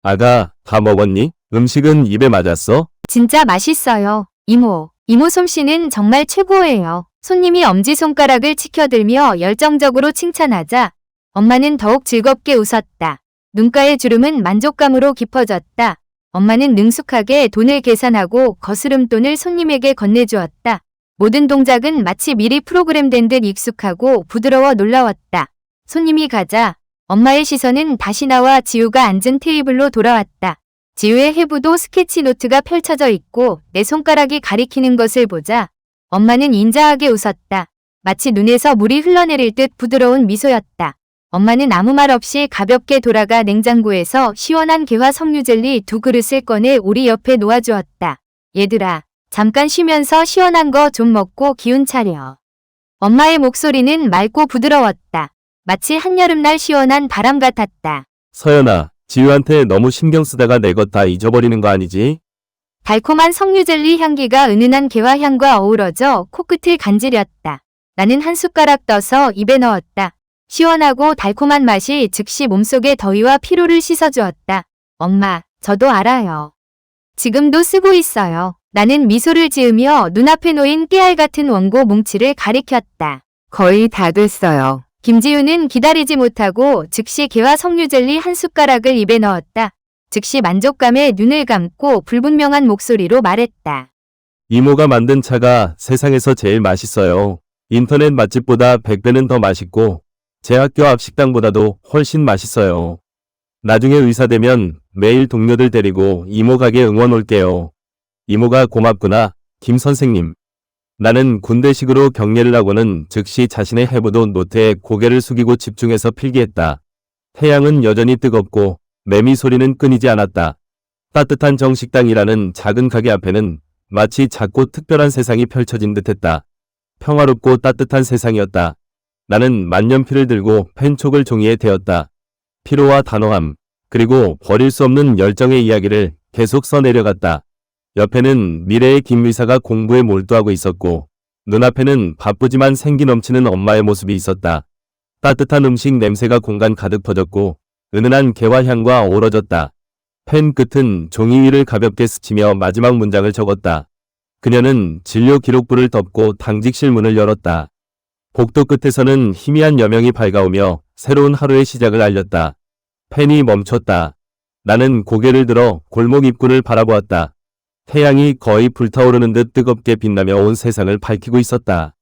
아가, 다 먹었니? 음식은 입에 맞았어? 진짜 맛있어요. 이모. 이모 솜씨는 정말 최고예요. 손님이 엄지손가락을 치켜들며 열정적으로 칭찬하자 엄마는 더욱 즐겁게 웃었다. 눈가의 주름은 만족감으로 깊어졌다. 엄마는 능숙하게 돈을 계산하고 거스름돈을 손님에게 건네주었다. 모든 동작은 마치 미리 프로그램된 듯 익숙하고 부드러워 놀라웠다. 손님이 가자 엄마의 시선은 다시 나와 지우가 앉은 테이블로 돌아왔다. 지우의 해부도 스케치 노트가 펼쳐져 있고 내 손가락이 가리키는 것을 보자 엄마는 인자하게 웃었다. 마치 눈에서 물이 흘러내릴 듯 부드러운 미소였다. 엄마는 아무 말 없이 가볍게 돌아가 냉장고에서 시원한 개화 석류젤리 2그릇을 꺼내 우리 옆에 놓아주었다. 얘들아, 잠깐 쉬면서 시원한 거 좀 먹고 기운 차려. 엄마의 목소리는 맑고 부드러웠다. 마치 한여름날 시원한 바람 같았다. 서연아, 지우한테 너무 신경 쓰다가 내 것 다 잊어버리는 거 아니지? 달콤한 석류젤리 향기가 은은한 개화 향과 어우러져 코끝을 간지렸다. 나는 한 숟가락 떠서 입에 넣었다. 시원하고 달콤한 맛이 즉시 몸속의 더위와 피로를 씻어주었다. 엄마, 저도 알아요. 지금도 쓰고 있어요. 나는 미소를 지으며 눈앞에 놓인 깨알 같은 원고 뭉치를 가리켰다. 거의 다 됐어요. 김지우는 기다리지 못하고 즉시 개화 석류젤리 한 숟가락을 입에 넣었다. 즉시 만족감에 눈을 감고 불분명한 목소리로 말했다. 이모가 만든 차가 세상에서 제일 맛있어요. 인터넷 맛집보다 100배는 더 맛있고 제 학교 앞 식당보다도 훨씬 맛있어요. 나중에 의사 되면 매일 동료들 데리고 이모 가게 응원 올게요. 이모가 고맙구나, 김 선생님. 나는 군대식으로 격려를 하고는 즉시 자신의 해부도 노트에 고개를 숙이고 집중해서 필기했다. 태양은 여전히 뜨겁고 매미 소리는 끊이지 않았다. 따뜻한 정식당이라는 작은 가게 앞에는 마치 작고 특별한 세상이 펼쳐진 듯했다. 평화롭고 따뜻한 세상이었다. 나는 만년필을 들고 펜촉을 종이에 대었다. 피로와 단호함, 그리고 버릴 수 없는 열정의 이야기를 계속 써내려갔다. 옆에는 미래의 김 의사가 공부에 몰두하고 있었고, 눈앞에는 바쁘지만 생기 넘치는 엄마의 모습이 있었다. 따뜻한 음식 냄새가 공간 가득 퍼졌고, 은은한 개화 향과 어우러졌다. 펜 끝은 종이 위를 가볍게 스치며 마지막 문장을 적었다. 그녀는 진료 기록부를 덮고 당직실 문을 열었다. 복도 끝에서는 희미한 여명이 밝아오며 새로운 하루의 시작을 알렸다. 펜이 멈췄다. 나는 고개를 들어 골목 입구를 바라보았다. 태양이 거의 불타오르는 듯 뜨겁게 빛나며 온 세상을 밝히고 있었다.